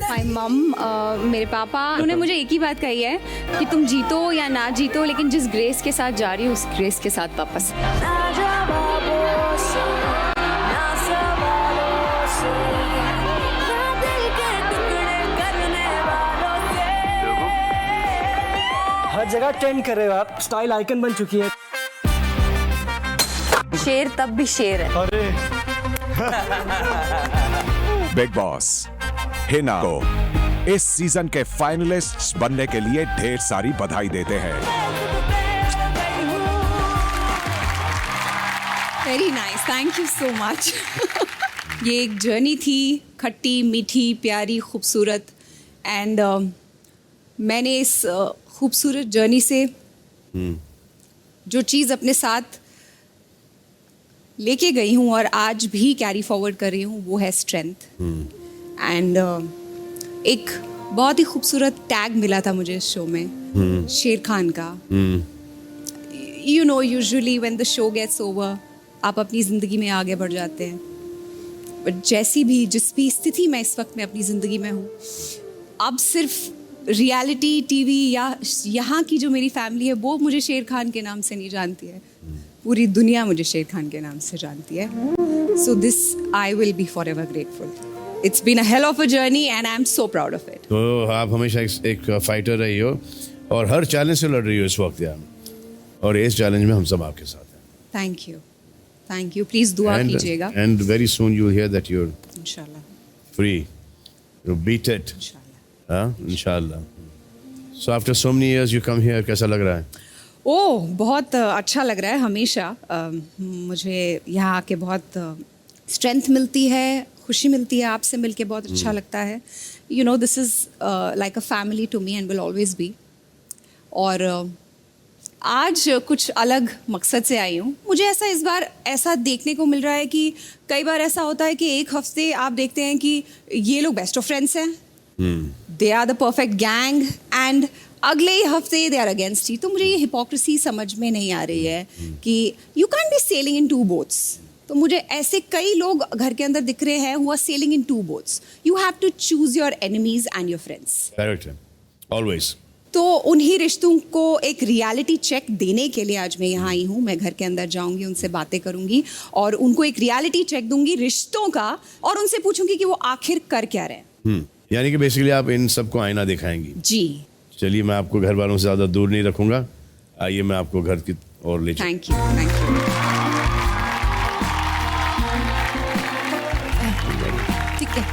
माय मम मेरे पापा उन्होंने मुझे एक ही बात कही है कि तुम जीतो या ना जीतो लेकिन जिस ग्रेस के साथ जा रही हो उस ग्रेस के साथ वापस। हर जगह ट्रेंड कर रहे हो आप, स्टाइल आइकन बन चुकी है। शेर तब भी शेर है। अरे बिग बॉस हिना को इस सीजन के फाइनलिस्ट्स बनने के लिए ढेर सारी बधाई देते हैं। Very nice, thank you so much. ये एक जर्नी थी, खट्टी मीठी प्यारी खूबसूरत, एंड मैंने इस खूबसूरत जर्नी से जो चीज़ अपने साथ लेके गई हूँ और आज भी कैरी फॉरवर्ड कर रही हूँ वो है स्ट्रेंथ। एंड एक बहुत ही खूबसूरत टैग मिला था मुझे इस शो में, शेर खान का। You know usually when the show gets over आप अपनी ज़िंदगी में आगे बढ़ जाते हैं, बट जिस भी स्थिति में इस वक्त मैं अपनी ज़िंदगी में हूँ, अब सिर्फ रियलिटी टीवी या यहाँ की जो मेरी फैमिली है वो मुझे शेर खान के नाम से नहीं जानती है, पूरी दुनिया मुझे शेर खान के नाम से जानती है। So this I will be for ever grateful. It's been a hell of a journey and I am so proud of it. तो आप हमेशा एक फाइटर रही हो और हर चैलेंज से लड़ रही हो इस वक्त यार, और इस चैलेंज में हम सब आपके साथ हैं। थैंक यू प्लीज दुआ कीजिएगा। And very soon you here that you इंशाल्लाह फ्री, यू बीट इट इंशाल्लाह। So after so many years you come here, कैसा लग रहा है? ओह बहुत अच्छा लग रहा है। हमेशा मुझे यहाँ आके बहुत स्ट्रेंथ मिलती है, खुशी मिलती है, आपसे मिलके बहुत अच्छा लगता है. You know, this is like a family to me and will always be. और आज कुछ अलग मकसद से आई हूँ. मुझे ऐसा इस बार ऐसा देखने को मिल रहा है कि कई बार ऐसा होता है कि एक हफ्ते आप देखते हैं कि ये लोग बेस्ट ऑफ फ्रेंड्स हैं, they are the perfect gang, and अगले ही हफ्ते दे आर अगेंस्ट ही. तो मुझे ये हिपोक्रेसी समझ में नहीं आ रही है कि you can be selling in 2 boats. तो मुझे ऐसे कई लोग घर के अंदर दिख रहे हैं who are sailing in 2 boats. You have to choose your enemies and your friends. Correct है, ऑलवेज. तो उन्हीं रिश्तों को एक रियलिटी चेक देने के लिए आज मैं यहाँ आई हूँ. मैं घर के अंदर जाऊंगी, उनसे बातें करूंगी और उनको एक रियलिटी चेक दूंगी रिश्तों का, और उनसे पूछूंगी कि वो आखिर कर क्या रहे हैं. यानी कि बेसिकली आप इन सबको आईना दिखाएंगी. जी. चलिए, मैं आपको घर वालों से ज़्यादा दूर नहीं रखूंगा. आइए मैं आपको घर की ओर ले चलूं. Thank you. ठीक है.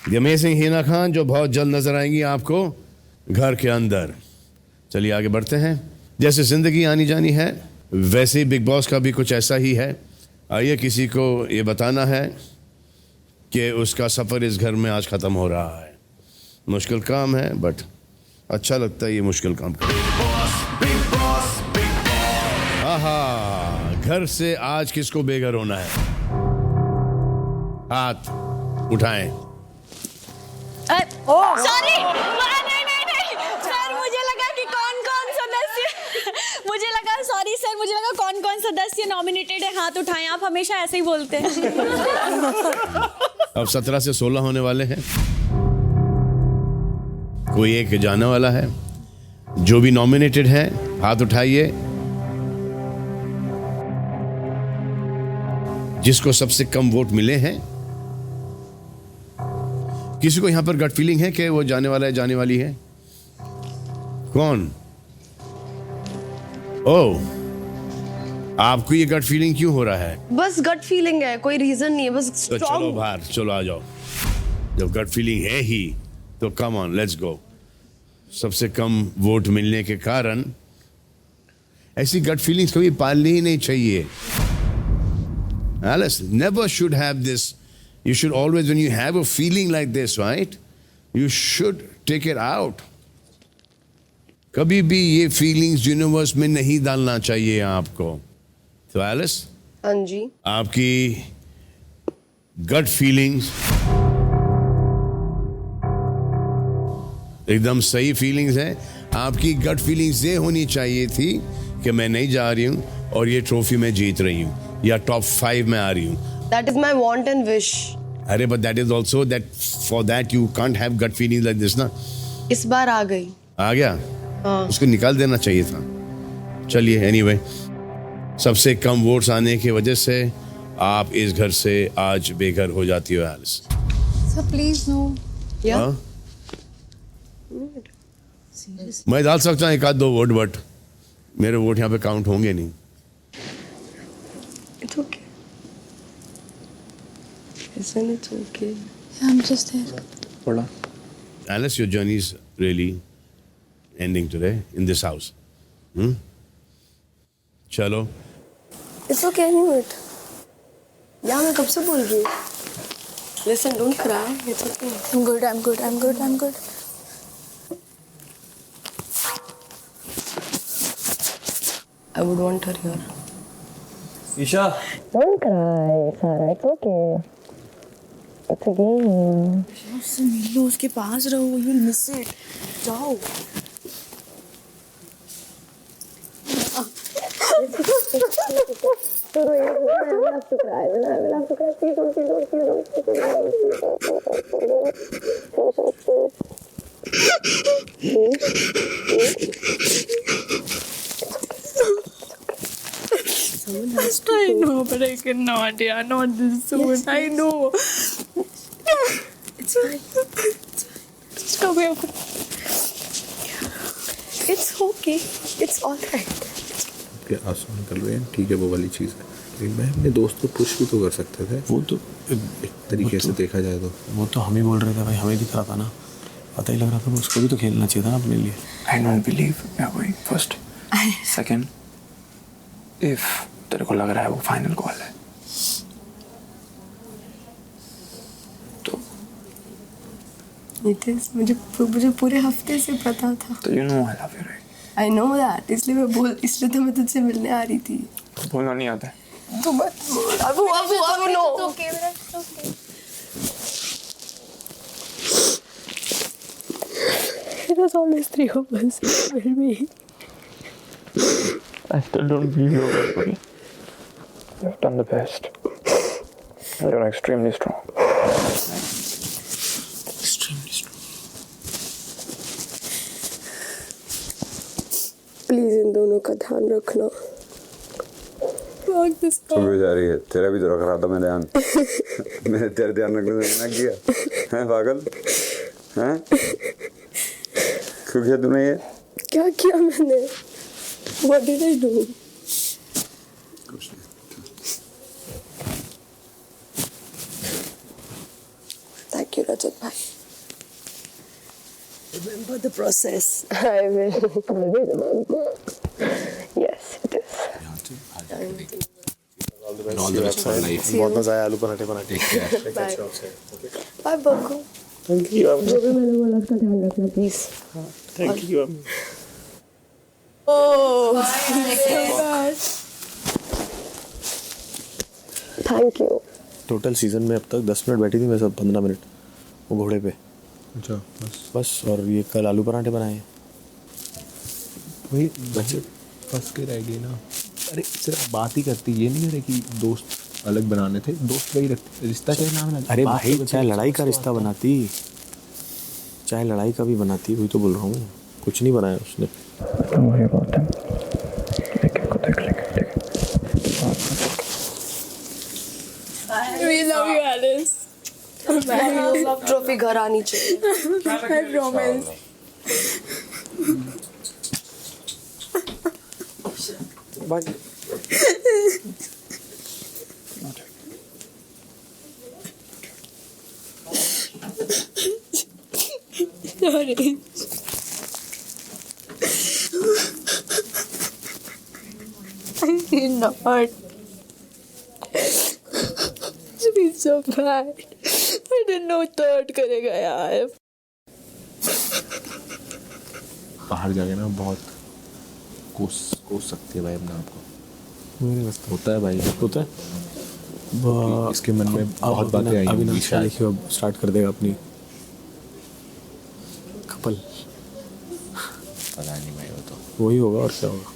द अमेजिंग हिना खान, जो बहुत जल्द नजर आएंगी आपको घर के अंदर. चलिए आगे बढ़ते हैं. जैसे जिंदगी आनी जानी है, वैसे ही बिग बॉस का भी कुछ ऐसा ही है. आइए, किसी को ये बताना है कि उसका सफ़र इस घर में आज ख़त्म हो रहा है. मुश्किल काम है, बट अच्छा लगता है ये मुश्किल काम करना. आहा, घर से आज किसको बेघर होना है? हाथ उठाएं. सॉरी, नहीं सर, मुझे लगा कि कौन सदस्य मुझे लगा कौन सदस्य नॉमिनेटेड है. हाथ उठाएं. आप हमेशा ऐसे ही बोलते हैं. अब 17 से 16 होने वाले हैं. कोई एक जाने वाला है. जो भी नॉमिनेटेड है हाथ उठाइए. जिसको सबसे कम वोट मिले हैं. किसी को यहां पर गट फीलिंग है कि वो जाने वाला है, जाने वाली है? कौन? ओह, आपको ये गट फीलिंग क्यों हो रहा है? बस गट फीलिंग है, कोई रीजन नहीं है, बस तो चलो बाहर, चलो आ जाओ. जब गट फीलिंग है ही तो कम ऑन, लेट्स गो. सबसे कम वोट मिलने के कारण ऐसी गट फीलिंग्स कभी पालनी ही नहीं चाहिए. Alice, never should have this. You should always, when you have a feeling like this, right? You should take it out. कभी भी ये फीलिंग्स यूनिवर्स में नहीं डालना चाहिए आपको. तो एलिस, हाँ जी, आपकी गट फीलिंग्स एकदम सही फीलिंग्स है. आपकी गट फीलिंग्स ये होनी चाहिए थी कि मैं नहीं जा रही हूँ और ये ट्रॉफी मैं जीत रही हूँ या टॉप 5 में आ रही हूँ. that is my want and wish. अरे but that is also that for that you can't have gut feelings like this ना. इस बार आ गई. आ गया? हाँ. उसको निकाल देना चाहिए था. चलिए anyway, सबसे कम वोट्स आने की वजह से आप इस घर से आज बेघर हो जाती हो एलिस. Sir please no. हाँ? मैं डाल सकता हूँ 1-2 वोट, बट मेरे वोट यहाँ पे काउंट होंगे नहीं. It's okay. Isn't it okay? I'm just here. Hola. Alice, your journey is really ending today in this house. चलो. It's okay, I knew it. Yeah, मैं कब से बोल रही हूँ. Listen, don't cry. It's okay. I'm good. I'm good. I'm good. I'm good. I would want her here. Isha. Don't cry, Sarah. It's okay. It's a game. उससे मिल लो, उसके पास रहो. You'll miss it. जाओ. I know, but I cannot. Yeah, not this soon. Yes, I know. It's fine. It's fine. Just come here. It's okay. It's all right. के आंसू निकल रहे हैं, ठीक है, वो वाली चीज़ है. लेकिन मैं अपने दोस्त को पुश भी तो कर सकते थे. वो तो एक तरीके से देखा जाए तो वो तो हम ही बोल रहे थे भाई, हमें दिख रहा था ना, पता ही लग रहा था. उसको भी तो खेलना चाहिए था ना अपने लिए. I don't believe we are going first. Second, if तेरे को लग रहा है वो फाइनल कॉल है, नितिश, मुझे पूरे हफ्ते से पता था। तो you know I love you, right? I know that, इसलिए तो मैं तुझसे मिलने आ रही थी। बोलना नहीं आता है। तो मत बोल, अब no. It was always 3 of us. With me. I still don't believe you're right, buddy. You've done the best. You're extremely strong. Extremely strong. Please इन दोनों का ध्यान रखना। तू भी जा रही है, तेरा भी तो रख रहा था मैं ध्यान। मैंने तेरा ध्यान रखने से मना किया है पागल? हैं? क्यों किया तूने ये? क्या किया मैंने? What did I do? कुछ नहीं। Thank you, Rajat bhai. Remember the process. I will. Yes, it is. All the best for life. बहुत मजा आया आलू पराठे बनाते। Bye. Bye, Baku. Thank you. जो भी मैंने बोला उसका ध्यान रखना, please. Thank you. Oh, my gosh. Thank you. Total season में अब तक 10 मिनट बैठी थी मैं, सब 15 मिनट वो घोड़े पे। अच्छा बस और ये कल आलू पराठे बनाए। वही फंस के रह गई ना। अरे सिर्फ बात ही करती, ये नहीं है कि दोस्त अलग बनाने थे, दोस्त वही रखते, रिश्ता चाहे ना बना। अरे भाई चाहे लड़ाई का रिश्ता बनाती, चाहे लड़ाई का भी बनाती, वही तो बोल रहा हूँ। कुछ नहीं बनाया उसने। We love you, Alice. Love trophy घर आनी चाहिए। I promise. Sorry. I did not. It's so bad. I didn't know third करेगा यार। बाहर जाके ना बहुत कोस सकती है भाई अपने आप को। मेरे बस होता है भाई, होता है। इसके मन में बहुत बातें आई हैं। देखिए अब स्टार्ट कर देगा अपनी कपल। पता नहीं भाई, वो तो वही होगा और क्या होगा।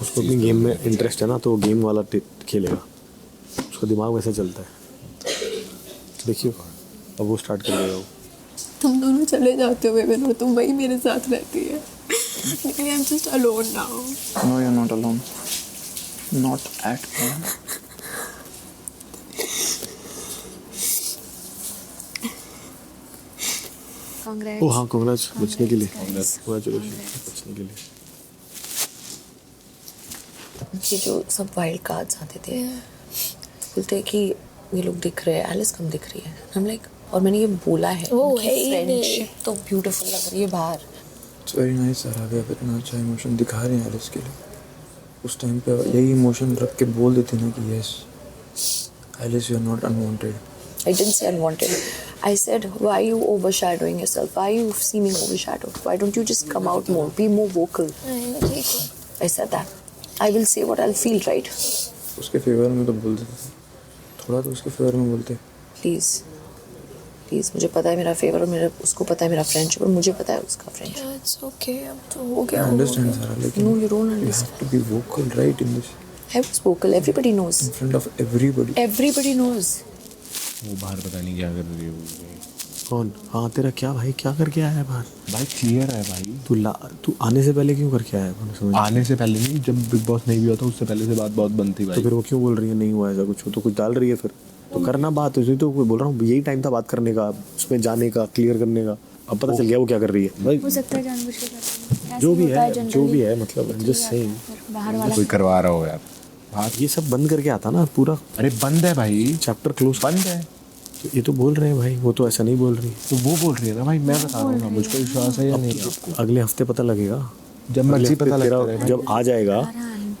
उसको अपनी गेम में इंटरेस्ट है ना, तो वो गेम वाला खेलेगा। उसका दिमाग वैसे चलता है। देखियो अब वो स्टार्ट कर देगा। तुम दोनों चले जाते हो और तुम वही मेरे साथ रहती है। लेकिन I'm just alone now. No, you're not alone. Not at all. Congrats. ओ हाँ कांग्रेस बचने के लिए, कांग्रेचुलेशन बचने के लिए। ये जो सब वाइल्ड कार्ड्स आते थे, बोलते कि ये लोग दिख रहे हैं, एलिस कम दिख रही है। हम लाइक, और मैंने ये बोला है फ्रेंडशिप तो ब्यूटीफुल लग रही है बाहर। It's very nice सर, आगे अगर इतना अच्छा इमोशन दिखा रहे हैं एलिस के लिए, उस टाइम पे यही इमोशन रख के बोल देते ना कि yes Alice you are not unwanted. I didn't say unwanted. I said, why are you overshadowing yourself? Why are you seeming overshadowed? Why don't you just come out more? Be more vocal. I said that. I will say what I'll feel, right? उसके favour में तो बोल देते, थोड़ा तो उसके favour में बोलते। Please. प्लीज़, मुझे पता है मेरा फेवर और मेरा, उसको पता है मेरा फ्रेंडशिप और मुझे पता है उसका फ्रेंडशिप। It's okay, अब तो हो गया। I understand सारा, लेकिन No, you don't you understand. have to be vocal right in this. I was vocal. Everybody knows. In front of everybody. Everybody knows. वो बाहर पता नहीं क्या कर रही है। कौन? हाँ तेरा क्या भाई, क्या करके आया है बाहर? भाई क्लियर है भाई। तू आने से पहले क्यों करके आया? आने से पहले नहीं, जब बिग बॉस नहीं भी होता उससे पहले से बात बहुत बनती भाई। तो फिर वो क्यों बोल रही है नहीं हुआ ऐसा कुछ? तो कुछ डाल रही है फिर तो करना बात। उसी तो बोल रहा हूँ, यही टाइम था बात करने का, उसमें जाने का, क्लियर करने का। अब पता चल गया वो क्या कर रही है भाई। हो सकता है जानबूझ के कर रही है। जो भी है मतलब जस्ट सेइंग बाहर वाला कोई करवा रहा हो यार बात। ये सब बंद करके आता ना पूरा। अरे बंद है भाई, चैप्टर क्लोज बंद है। ये तो बोल रहे हैं भाई, वो तो ऐसा नहीं बोल रही। तो वो बोल रही है ना भाई, मैं बता रहा हूँ, मुझको विश्वास है या नहीं। अगले हफ्ते पता लगेगा, जब मर्जी पता लगेगा, जब आ जाएगा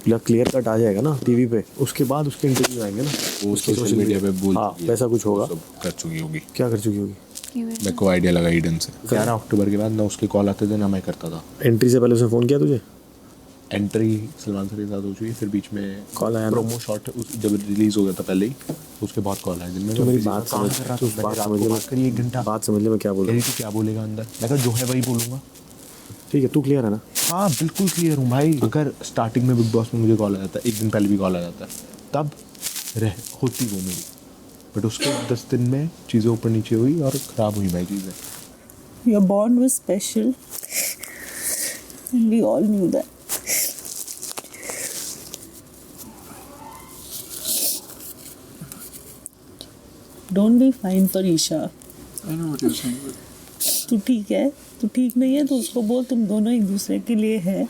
क्लियर कट आ जाएगा ना टीवी पे, उसके बाद उसके इंटरव्यू आएंगे ना, वो सोशल मीडिया पे बोल। हाँ वैसा कुछ होगा। कर चुकी होगी। क्या कर चुकी होगी? मेरे को आइडिया लगा ईडन से 11 अक्टूबर के बाद ना उसके कॉल आते थे ना मैं करता था। एंट्री से पहले उसने फ़ोन किया तुझे? एंट्री सलमान सर के साथ हो चुकी, फिर बीच में कॉल आया, प्रोमो शॉट जब रिलीज हो गया था पहले ही, तो उसके बहुत कॉल आए जिनमें तो मेरी बात समझ करिए 1 घंटा बात समझ ले मैं क्या बोल रहा हूँ। तू क्या बोलेगा अंदर? मैं कहा जो है वही बोलूँगा। ठीक है, तू क्लियर है ना? हाँ बिल्कुल क्लियर हूँ भाई। अगर स्टार्टिंग में बिग बॉस में मुझे कॉल आ जाता है, 1 दिन पहले भी कॉल आ जाता है, तब होती वो मेरी, बट उसके 10 दिन में चीज़ें ऊपर नीचे हुई और ख़राब हुई भाई चीज़ें। Your bond was special and we all knew that. Don't be fine for Isha. I know what you're saying. तू ठीक है, तू ठीक नहीं है तो उसको बोल तुम दोनों एक दूसरे के लिए है,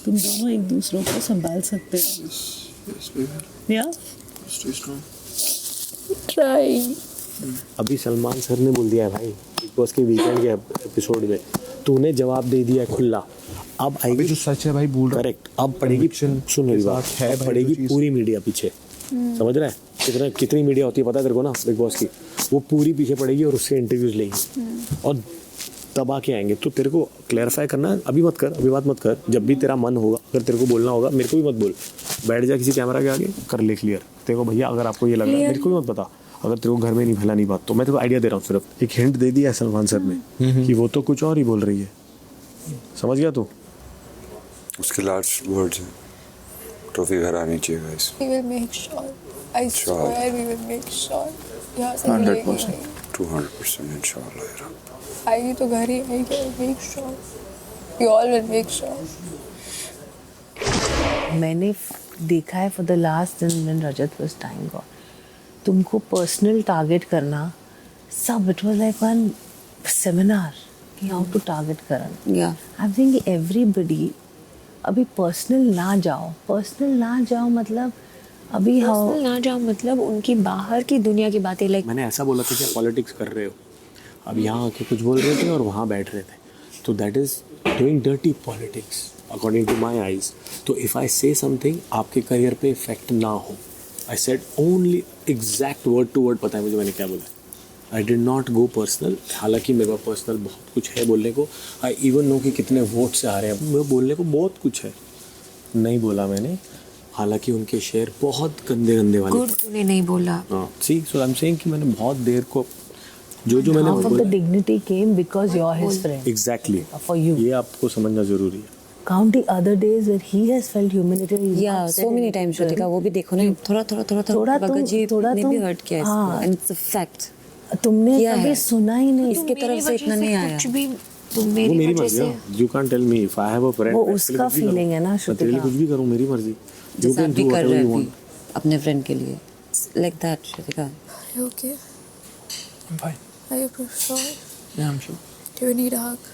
तुम दोनों एक दूसरों को संभाल सकते हो। Yes, baby. Yeah? Stay strong. Try. अभी सलमान सर ने बोल दिया है भाई बिग बॉस के वीकेंड के एपिसोड में, तूने जवाब दे दिया खुला। अब आएगी जो सच है भाई बोल रहा। करेक्ट। अब पड़ेगी, सुन मेरी बात, है पड़ेगी पूरी मीडिया पीछे, समझ रहा है? कितनी मीडिया होती है पता है तेरे को ना बिग बॉस की? वो पूरी पीछे पड़ेगी और उससे इंटरव्यूज लेंगी और तब आके आएंगे। तो तेरे को क्लैरिफाई करना है, अभी मत कर, अभी बात मत कर। जब भी तेरा मन होगा, अगर तेरे को बोलना होगा, मेरे को भी मत बोल, बैठ जा किसी कैमरा के आगे, कर ले क्लियर। तेरे को भैया अगर आपको ये लग रहा है, मेरे को भी मत बता, अगर तेरे को घर में नहीं फैलानी बात, तो मैं तेरे को आइडिया दे रहा हूँ। सिर्फ एक हिंट दे दिया है सलमान सर ने कि वो तो कुछ और ही बोल रही है, समझ गया तू? उसके लास्ट वर्ड्स हैं, ट्रॉफी घर आनी चाहिए guys. We will make sure. I swear we will make sure. यहाँ से 100%, 200% इंशाल्लाह यार। आएगी तो घर ही आएगी। Make sure. We all will make sure. मैंने देखा है फॉर द लास्ट दिन when Rajat was time god, तुमको पर्सनल टारगेट करना सब, it was like one seminar कि how to target Karan. I think everybody अभी पर्सनल ना जाओ मतलब अभी पर्सनल ना जाओ मतलब उनकी बाहर की दुनिया की बातें, लाइक मैंने ऐसा बोला था कि पॉलिटिक्स कर रहे हो, अब यहाँ आके कुछ बोल रहे थे और वहाँ बैठ रहे थे, तो that is doing dirty politics according to my eyes. तो इफ़ आई से समथिंग आपके करियर पे इफेक्ट ना हो, I said only exact word to word, पता है मुझे मैंने क्या बोला। I did not go personal, हालांकि मेरे पास पर्सनल बहुत कुछ है बोलने को। आई इवन नो कि कितने वोट से आ रहे हैं, मेरे बोलने को बहुत कुछ है, नहीं बोला मैंने। हालांकि उनके शेयर बहुत गंदे वाले। गुड तूने नहीं बोला। हाँ सी, सो आई एम सेइंग कि मैंने बहुत देर को जो मैंने बोला, the dignity came because you are his friend. Exactly, for you, ये आपको समझना जरूरी है। Counting other days where he has felt humiliated. Yeah, so many times Shrutika, वो भी देखो ना, थोड़ा भगत जी ने भी हर्ट किया इसको, and it's a fact. तुमने कभी सुना ही नहीं, इसके तरफ से इतना नहीं आया। कुछ भी वो मेरी मर्जी है, you can't tell me if I have a friend। वो उसका फीलिंग है ना श्रुतिका, कुछ भी करूँ मेरी मर्जी, जैसे आप भी कर रहे हैं अपने फ्रेंड के लिए, like that Shrutika. Are you okay? I'm fine. Are you sure? Yeah, I'm sure. Do you need a hug?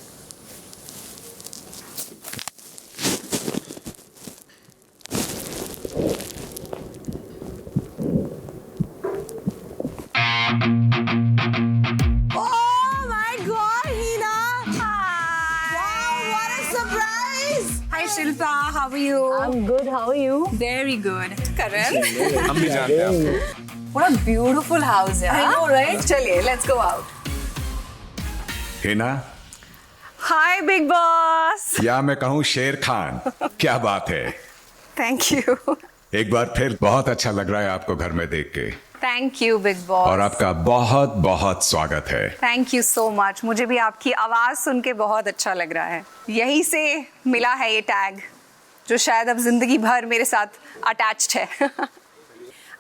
Shilpa, how are you? I'm good. How are you? Very good. Karan? हम भी जानते हैं आपको। What a beautiful house, yeah. I know, right? चलिए, let's go out. Hina, Hi, Big Boss. या मैं कहूँ शेर खान, क्या बात है? Thank you. एक बार फिर बहुत अच्छा लग रहा है आपको घर में देख के, Thank you, Big Boss. और आपका बहुत बहुत स्वागत है। Thank you so much. मुझे भी आपकी आवाज़ सुन के बहुत अच्छा लग रहा है। यहीं से मिला है ये टैग, जो शायद अब जिंदगी भर मेरे साथ अटैच्ड है।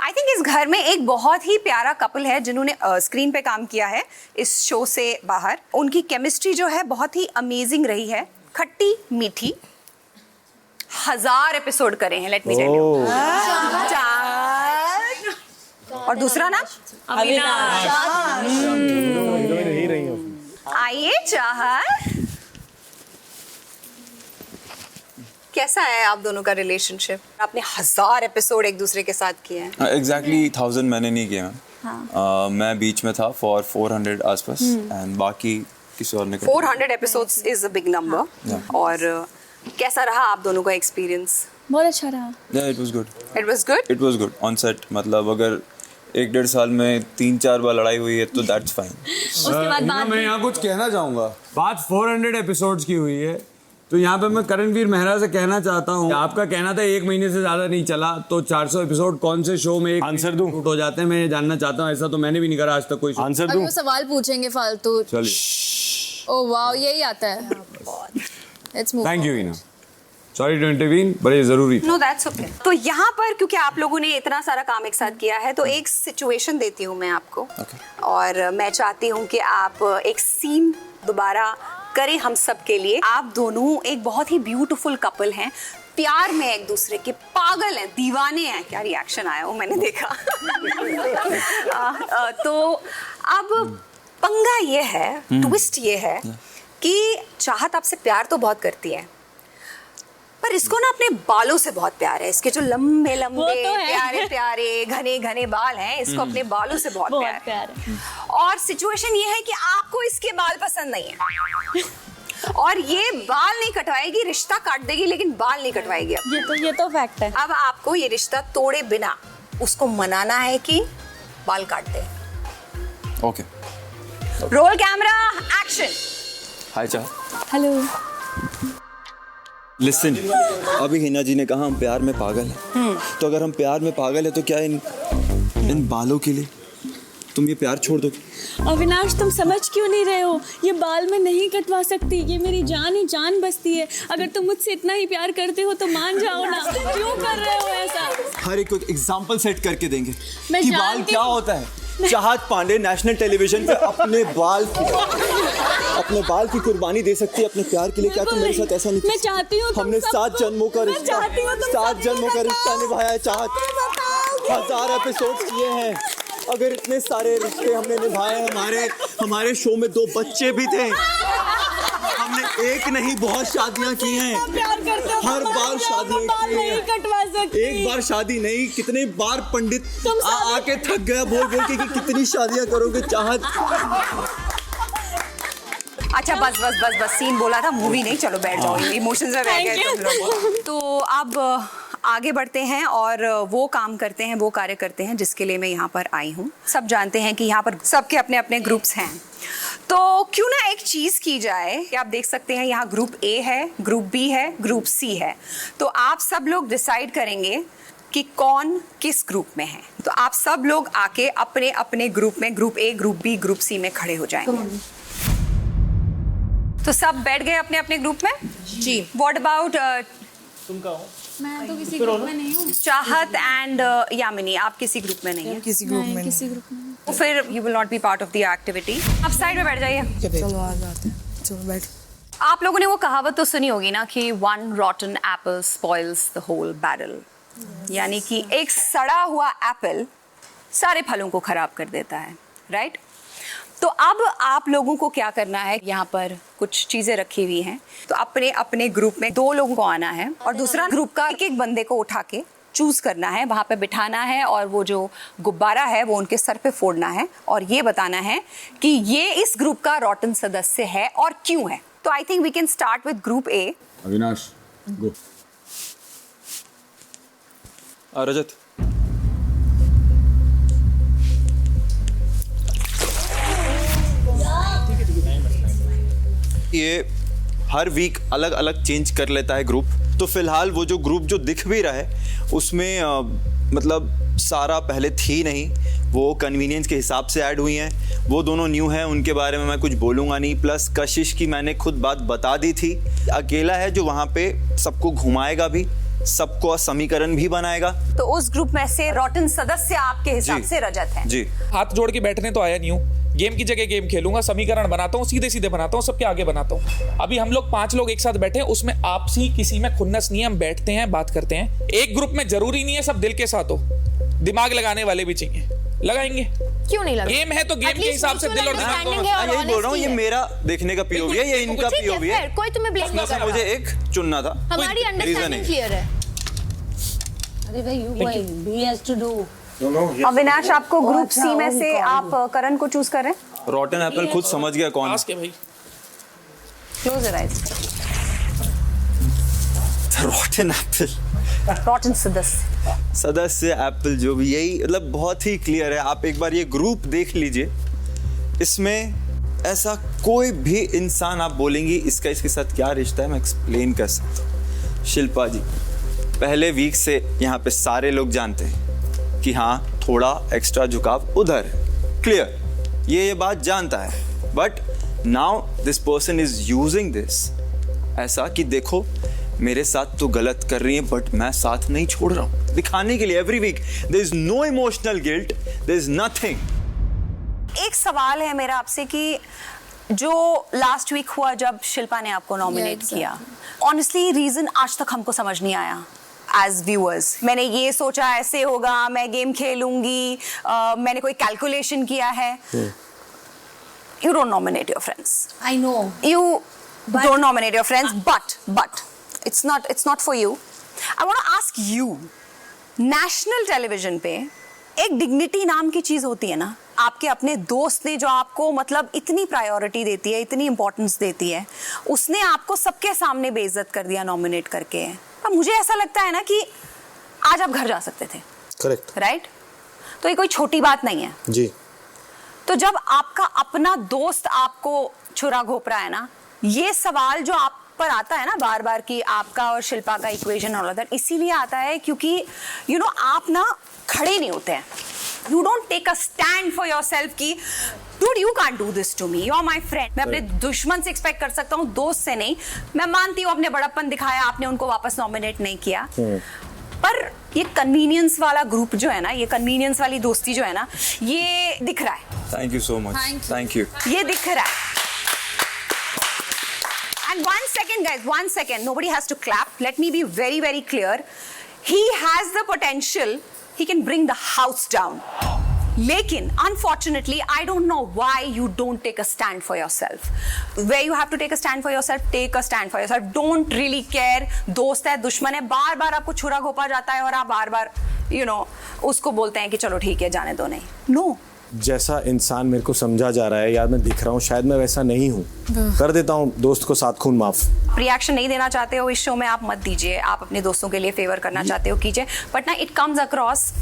आई थिंक इस घर में एक बहुत ही प्यारा कपल है जिन्होंने स्क्रीन पे काम किया है इस शो से बाहर। उनकी केमिस्ट्री जो है बहुत ही अमेजिंग रही है, खट्टी मीठी। 1000 एपिसोड करे हैं, लेट मी टेल यू। और दूसरा ना अविनाश। आइए चाहत, कैसा है आप दोनों का रिलेशनशिप? आपने 1000 एपिसोड एक दूसरे के साथ किए हैं। एग्जैक्टली 1000 मैंने नहीं किए मैम। मैं बीच में था फॉर 400 आसपास, एंड बाकी किसी और ने 400 episodes is a big number. और कैसा रहा आप दोनों का एक्सपीरियंस? बहुत अच्छा रहा। Yeah, it was good. It was good? It was good on set। मतलब अगर 1-1.5 साल में 3-4 बार लड़ाई हुई है तो दैट्स फाइन। मैं यहाँ कुछ कहना चाहूँगा। बात 400 एपिसोड्स की हुई है, तो यहाँ पे मैं करणवीर मेहरा से कहना चाहता हूँ, आपका कहना था 1 महीने से ज़्यादा नहीं चला, तो 400 एपिसोड कौन से शो में आंसर दूँ हो जाते हैं, मैं ये जानना चाहता हूँ। ऐसा तो मैंने भी नहीं करा आज तक कोई आंसर दूँ। सवाल पूछेंगे फालतू। चलिए। ओह वाओ, यही आता है। Thank you Hina, sorry to intervene, बड़े जरूरी। No that's okay. तो यहाँ पर क्योंकि आप लोगों ने इतना सारा काम एक साथ किया है, तो एक सिचुएशन देती हूँ मैं आपको, और मैं चाहती हूँ कि आप एक सीन दोबारा करें हम सब के लिए। आप दोनों एक बहुत ही ब्यूटीफुल कपल हैं, प्यार में एक दूसरे के पागल हैं, दीवाने हैं। क्या रिएक्शन आया वो मैंने देखा। तो अब पंगा ये है, ट्विस्ट ये है कि चाहत आपसे प्यार तो बहुत करती है, पर इसको ना अपने बालों से बहुत प्यार है। इसके जो लंबे लंबे प्यारे प्यारे घने घने बाल हैं, इसको अपने बालों से बहुत प्यार है। और सिचुएशन ये है कि आपको इसके बाल पसंद नहीं है, और ये बाल नहीं कटवाएगी, रिश्ता काट देगी, लेकिन बाल नहीं कटवाएगी। ये तो फैक्ट है। अब आपको ये रिश्ता तोड़े बिना उसको मनाना है कि बाल काट दे। Okay, roll camera action. Hi Chahat. Hello. Listen, अभी हिना जी ने कहा हम प्यार में पागल हैं, तो अगर हम प्यार में पागल है तो क्या इन बालों के लिए तुम ये प्यार छोड़ दो? अविनाश, तुम समझ क्यों नहीं रहे हो? ये बाल मैं नहीं कटवा सकती, ये मेरी जान ही जान बसती है। अगर तुम मुझसे इतना ही प्यार करते हो तो मान जाओ ना, क्यों कर रहे हो ऐसा? हर एक को एग्जाम्पल सेट करके देंगे मैं कि बाल क्या होता है। चाहत पांडे नेशनल टेलीविजन पे अपने बाल की कुर्बानी दे सकती है अपने प्यार के लिए। क्या तुम मेरे साथ ऐसा नहीं? मैं चाहती हूँ हमने 7 जन्मों का रिश्ता निभाया है चाहत। 1000 एपिसोड्स किए हैं, अगर इतने सारे रिश्ते हमने निभाए, हमारे शो में 2 बच्चे भी थे, हमने एक नहीं बहुत शादियां की हैं, हर बार शादियां की हैं। एक बार शादी नहीं, कितने बार पंडित आके थक गया बोल के कि कितनी शादियां करोगे चाहत। अच्छा बस सीन बोला था, मूवी नहीं। चलो बैठ जाओ, इमोशंस में बह गए तुम लोग। तो अब आगे बढ़ते हैं और वो काम करते हैं, वो कार्य करते हैं जिसके लिए मैं यहाँ पर आई हूँ। सब जानते हैं कि यहाँ पर सबके अपने अपने ग्रुप्स हैं, तो क्यों ना एक चीज़ की जाए कि आप देख सकते हैं यहाँ ग्रुप ए है, ग्रुप बी है, ग्रुप सी है। तो आप सब लोग डिसाइड करेंगे कि कौन किस ग्रुप में है। तो आप सब लोग आके अपने अपने ग्रुप में, group A, group B, group C में खड़े हो जाएंगे। तो सब बैठ गए अपने अपने ग्रुप में जी। व्हाट अबाउट तुम कहो? मैं तो किसी ग्रुप में नहीं हूँ। चाहत एंड यामिनी, आप किसी ग्रुप में नहीं है? किसी ग्रुप में तो फिर you will not be part of the activity. आप साइड में बैठ जाइए। चलो आ जाते हैं, चलो बैठ। आप लोगों ने वो कहावत तो सुनी होगी ना कि 1 rotten apple spoils the whole barrel, यानी कि एक सड़ा हुआ एप्पल सारे फलों को खराब कर देता है, राइट? तो अब आप लोगों को क्या करना है, यहाँ पर कुछ चीजें रखी हुई हैं, तो अपने अपने ग्रुप में 2 लोगों को आना है और दूसरा ग्रुप का एक बंदे को उठा के चूज करना है, वहां पे बिठाना है और वो जो गुब्बारा है वो उनके सर पे फोड़ना है और ये बताना है कि ये इस ग्रुप का रॉटन सदस्य है और क्यों है। तो I think we can start with group A. Avinash go. Rajat, ये हर वीक अलग अलग चेंज कर लेता है ग्रुप, तो फिलहाल वो जो ग्रुप जो दिख भी रहा है उसमें मतलब सारा पहले थी नहीं, वो कन्वीनियंस के हिसाब से ऐड हुई हैं, वो दोनों न्यू हैं, उनके बारे में मैं कुछ बोलूँगा नहीं। प्लस कशिश की मैंने खुद बात बता दी थी, अकेला है जो वहाँ पे सबको घुमाएगा भी, सबको समीकरण भी बनाएगा। तो उस ग्रुप में से रॉटन सदस्य आपके हिसाब से रजत है जी। हाथ जोड़ के बैठने तो आया नहीं हूँ, गेम की जगह गेम खेलूंगा, समीकरण बनाता हूँ, सीधे सीधे बनाता हूँ, सबके आगे बनाता हूँ। अभी हम लोग 5 लोग एक साथ बैठे हैं, उसमें आपसी किसी में खुन्नस नहीं है, हम बैठते हैं, बात करते हैं। एक ग्रुप में जरूरी नहीं है सब दिल के साथ हो, दिमाग लगाने वाले भी चाहिए, लगाएंगे। क्यों नहीं लगा? गेम है तो गेम के हिसाब से दिल और दिमाग दोनों। यही बोल रहा हूँ, ये मेरा देखने का पीओवी है, ये इनका पीओवी है। कोई तुम्हें ब्लेम नहीं कर रहा। मुझे एक चुनना था, हमारी अंडरस्टैंडिंग क्लियर है। अरे भाई you going, he has to do. Avinash, आपको ग्रुप सी में से आप करण को चूज करें। रॉटन एप्पल खुद समझ गया कौन है भाई। Close your eyes. रॉटन एप्पल रॉटन सदस्य एप्पल जो भी, यही मतलब बहुत ही क्लियर है। आप एक बार ये ग्रुप देख लीजिए, इसमें ऐसा कोई भी इंसान आप बोलेंगी इसका इसके साथ क्या रिश्ता है, मैं एक्सप्लेन कर सकता हूँ। शिल्पा जी पहले वीक से यहाँ पे सारे लोग जानते हैं कि हाँ थोड़ा एक्स्ट्रा झुकाव उधर है, क्लियर, ये बात जानता है। But now this person is using this ऐसा कि देखो मेरे साथ तो गलत कर रही है बट मैं साथ नहीं छोड़ रहा हूँ, दिखाने के लिए every week. There is no emotional guilt, there is nothing. एक सवाल है मेरा आपसे कि जो लास्ट वीक हुआ जब शिल्पा ने आपको नॉमिनेट किया, ऑनेस्टली रीजन आज तक हमको समझ नहीं आया एज व्यूअर्स। मैंने ये सोचा ऐसे होगा, मैं गेम खेलूंगी, मैंने कोई कैलकुलेशन किया है। You don't nominate your friends. I know. You don't nominate your friends, but it's not for you. I want to ask you, national television पे एक dignity नाम की चीज होती है ना, आपके अपने दोस्त ने जो आपको मतलब इतनी प्रायोरिटी देती है, इतनी इंपॉर्टेंस देती है, उसने आपको सबके सामने बेइज्जत कर दिया नॉमिनेट करके। पर मुझे ऐसा लगता है ना कि आज आप घर जा सकते थे। Correct, right? तो ये कोई छोटी बात नहीं है जी। तो जब आपका अपना दोस्त आपको छुरा घोप रहा है ना, ये सवाल जो आप पर आता है ना बार बार कि आपका और शिल्पा का इक्वेशन और दैट, इसीलिए आता है क्योंकि यू नो आप ना खड़े नहीं होते हैं। You don't take a stand for yourself कि dude you can't do this to me, you are my friend. मैं अपने दुश्मन से एक्सपेक्ट कर सकता हूँ, दोस्त से नहीं। मैं मानती हूँ आपने बड़प्पन दिखाया, आपने उनको वापस नॉमिनेट नहीं किया, पर ये कन्वीनियंस वाला ग्रुप जो है ना, ये कन्वीनियंस वाली दोस्ती जो है ना, ये दिख रहा है। Thank you so much, thank you. ये दिख रहा है। And one second guys, one second, nobody has to clap. Let me be very very clear. He has the potential, he can bring the house down. लेकिन unfortunately I don't know why you don't take a stand for yourself. Where you have to take a stand for yourself, take a stand for yourself. Don't really care, दोस्त है दुश्मन है, बार बार आपको छुरा घोपा जाता है और आप बार बार उसको बोलते हैं कि चलो ठीक है जाने दो। नहीं, no. जैसा इंसान मेरे को समझा जा रहा है, यार मैं दिख रहा हूँ, शायद मैं वैसा नहीं हूँ, कर देता हूँ दोस्त को 7 खून माफ। रिएक्शन नहीं देना चाहते हो इस शो में, आप मत दीजिए। आप अपने दोस्तों के लिए फेवर करना चाहते हो कीजिए, बट ना it comes across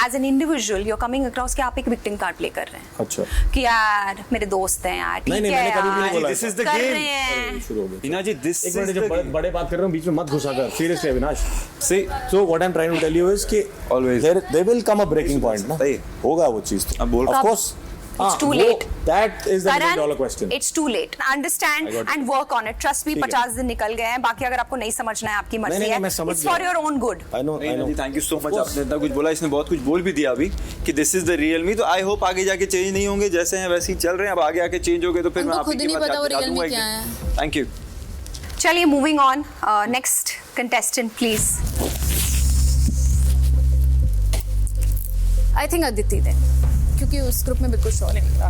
as an individual, you are coming across कि आप एक विक्टिम कार्ड प्ले कर रहे हैं। अच्छा, कि यार मेरे दोस्त हैं यार, ठीक है यार, this is the game. Hina ji this एक मिनट, जब बड़े बात कर रहे हो बीच में मत घुसा कर। Seriously Avinash, see so what I am trying to tell you is कि always there will come a breaking point ना, होगा वो चीज। अब बोल, of course It's too late. That is the $1 question. It's too late. Understand and work on it. Trust me, 50 दिन निकल गए हैं। बाकी अगर आपको नहीं समझना है, आपकी मर्जी है। It's for your own good. I know. Thank you so much. आपने इतना कुछ बोला, इसने बहुत कुछ बोल भी दिया अभी कि this is the real me. तो आई होप आगे जाके चेंज नहीं होंगे, जैसे हैं वैसे ही चल रहे हैं। अब आगे आके चेंज हो गए तो फिर मैं आपको खुद नहीं पता वो रियल मी क्या है। Thank you. चलिए moving on, next contestant please. I think Aditi then, क्योंकि उस ग्रुप में बिल्कुल श्योर नहीं रहा।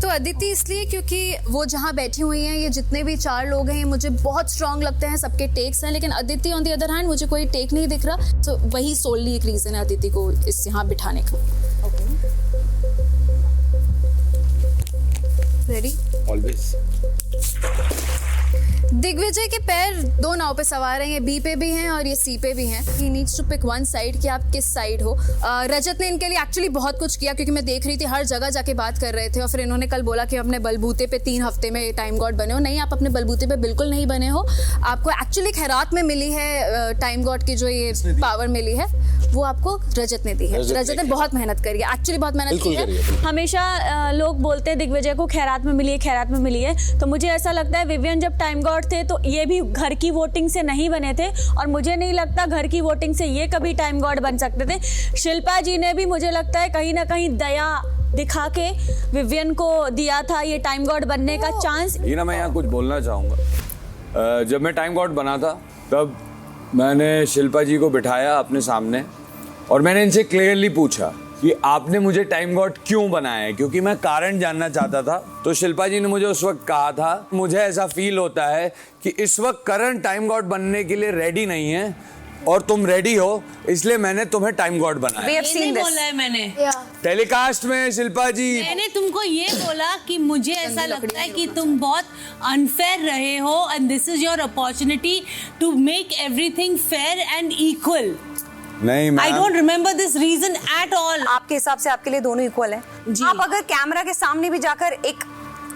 तो अदिति इसलिए क्योंकि वो जहाँ बैठी हुई हैं, ये जितने भी 4 लोग हैं, मुझे बहुत स्ट्रांग लगते हैं, सबके टेक्स हैं, लेकिन Aditi on the other hand मुझे कोई टेक नहीं दिख रहा। तो वही सोलली एक रीज़न है अदिति को इस यहाँ बिठाने का। रेडी? ऑलवेज। दिग्विजय के पैर 2 नाव पे सवार हैं, ये बी पे भी हैं और ये सी पे भी हैं। He needs to pick one side कि आप किस साइड हो। रजत ने इनके लिए एक्चुअली बहुत कुछ किया, क्योंकि मैं देख रही थी हर जगह जाके बात कर रहे थे, और फिर इन्होंने कल बोला कि अपने बलबूते पे 3 हफ्ते में टाइम गॉड बने हो। नहीं, आप अपने बलबूते पे बिल्कुल नहीं बने हो। आपको एक्चुअली खैरात में मिली है टाइम गॉड की जो ये पावर मिली है, वो आपको रजत ने दी है। रजत ने बहुत मेहनत करी है, एक्चुअली बहुत मेहनत की है। हमेशा लोग बोलते हैं दिग्विजय को खैरात में मिली है, खैरात में मिली है। तो मुझे ऐसा लगता है विवियन जब टाइम गॉड थे तो ये भी घर की वोटिंग से नहीं बने थे, और मुझे नहीं लगता घर की वोटिंग से ये कभी टाइम गॉड बन सकते थे। शिल्पा जी ने भी मुझे लगता है कहीं ना कहीं दया दिखा के विवियन को दिया था ये टाइम गॉड बनने का चांस। ये ना मैं यहाँ कुछ बोलना चाहूँगा। जब मैं टाइम गॉड बना था तब मैंने शिल्पा जी को बिठाया अपने सामने और मैंने इनसे क्लियरली पूछा कि आपने मुझे टाइम गॉड क्यों बनाया है, क्योंकि मैं कारण जानना चाहता था। तो शिल्पा जी ने मुझे उस वक्त कहा था, मुझे ऐसा फील होता है कि इस वक्त करण टाइम गॉड बनने के लिए रेडी नहीं है, और तुम रेडी हो, इसलिए मैंने तुम्हें टाइम गॉड बनाया। We have ये seen नहीं this. बोला है मैंने। टेलीकास्ट में शिल्पा जी, मैंने तुमको ये बोला कि मुझे ऐसा लगता है कि तुम बहुत अनफेयर रहे हो and this is your opportunity to make everything fair and equal. नहीं ma'am, I don't remember this reason at all. आपके हिसाब से आपके लिए दोनों इक्वल हैं। आप अगर कैमरा के सामने भी जाकर एक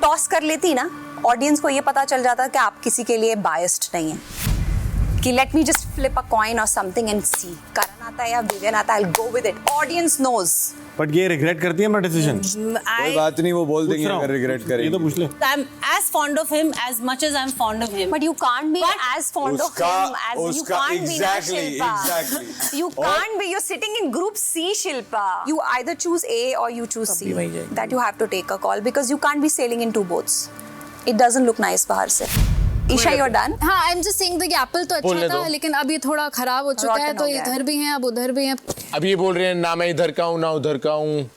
टॉस कर लेती ना, ऑडियंस को ये पता चल जाता कि आप किसी के लिए बायस्ड नहीं है, कि let me just flip a coin और समथिंग एंड सी, करण आता है या विवियन आता है, I will go with it, audience knows. But ये रिग्रेट करती है मेरा डिसीजन? कोई बात नहीं, वो बोल देंगे अगर रिग्रेट करेंगे। ये तो पूछ ले। I'm as fond of him as much as I'm fond of him. But you can't be as fond of him as you can't be na Shilpa. You can't be. You're sitting in group C, Shilpa. You either choose A or you choose C. That you have to take a call because you can't be sailing in two boats. It doesn't look nice बाहर से। Isha, you're done? हाँ, I'm just saying that Apple तो अच्छा था, लेकिन अब ये थोड़ा खराब हो चुका है, तो इधर भी हैं, अब उधर भी हैं। अब ये बोल रहे हैं ना मैं इधर का हूँ ना उधर का हूँ,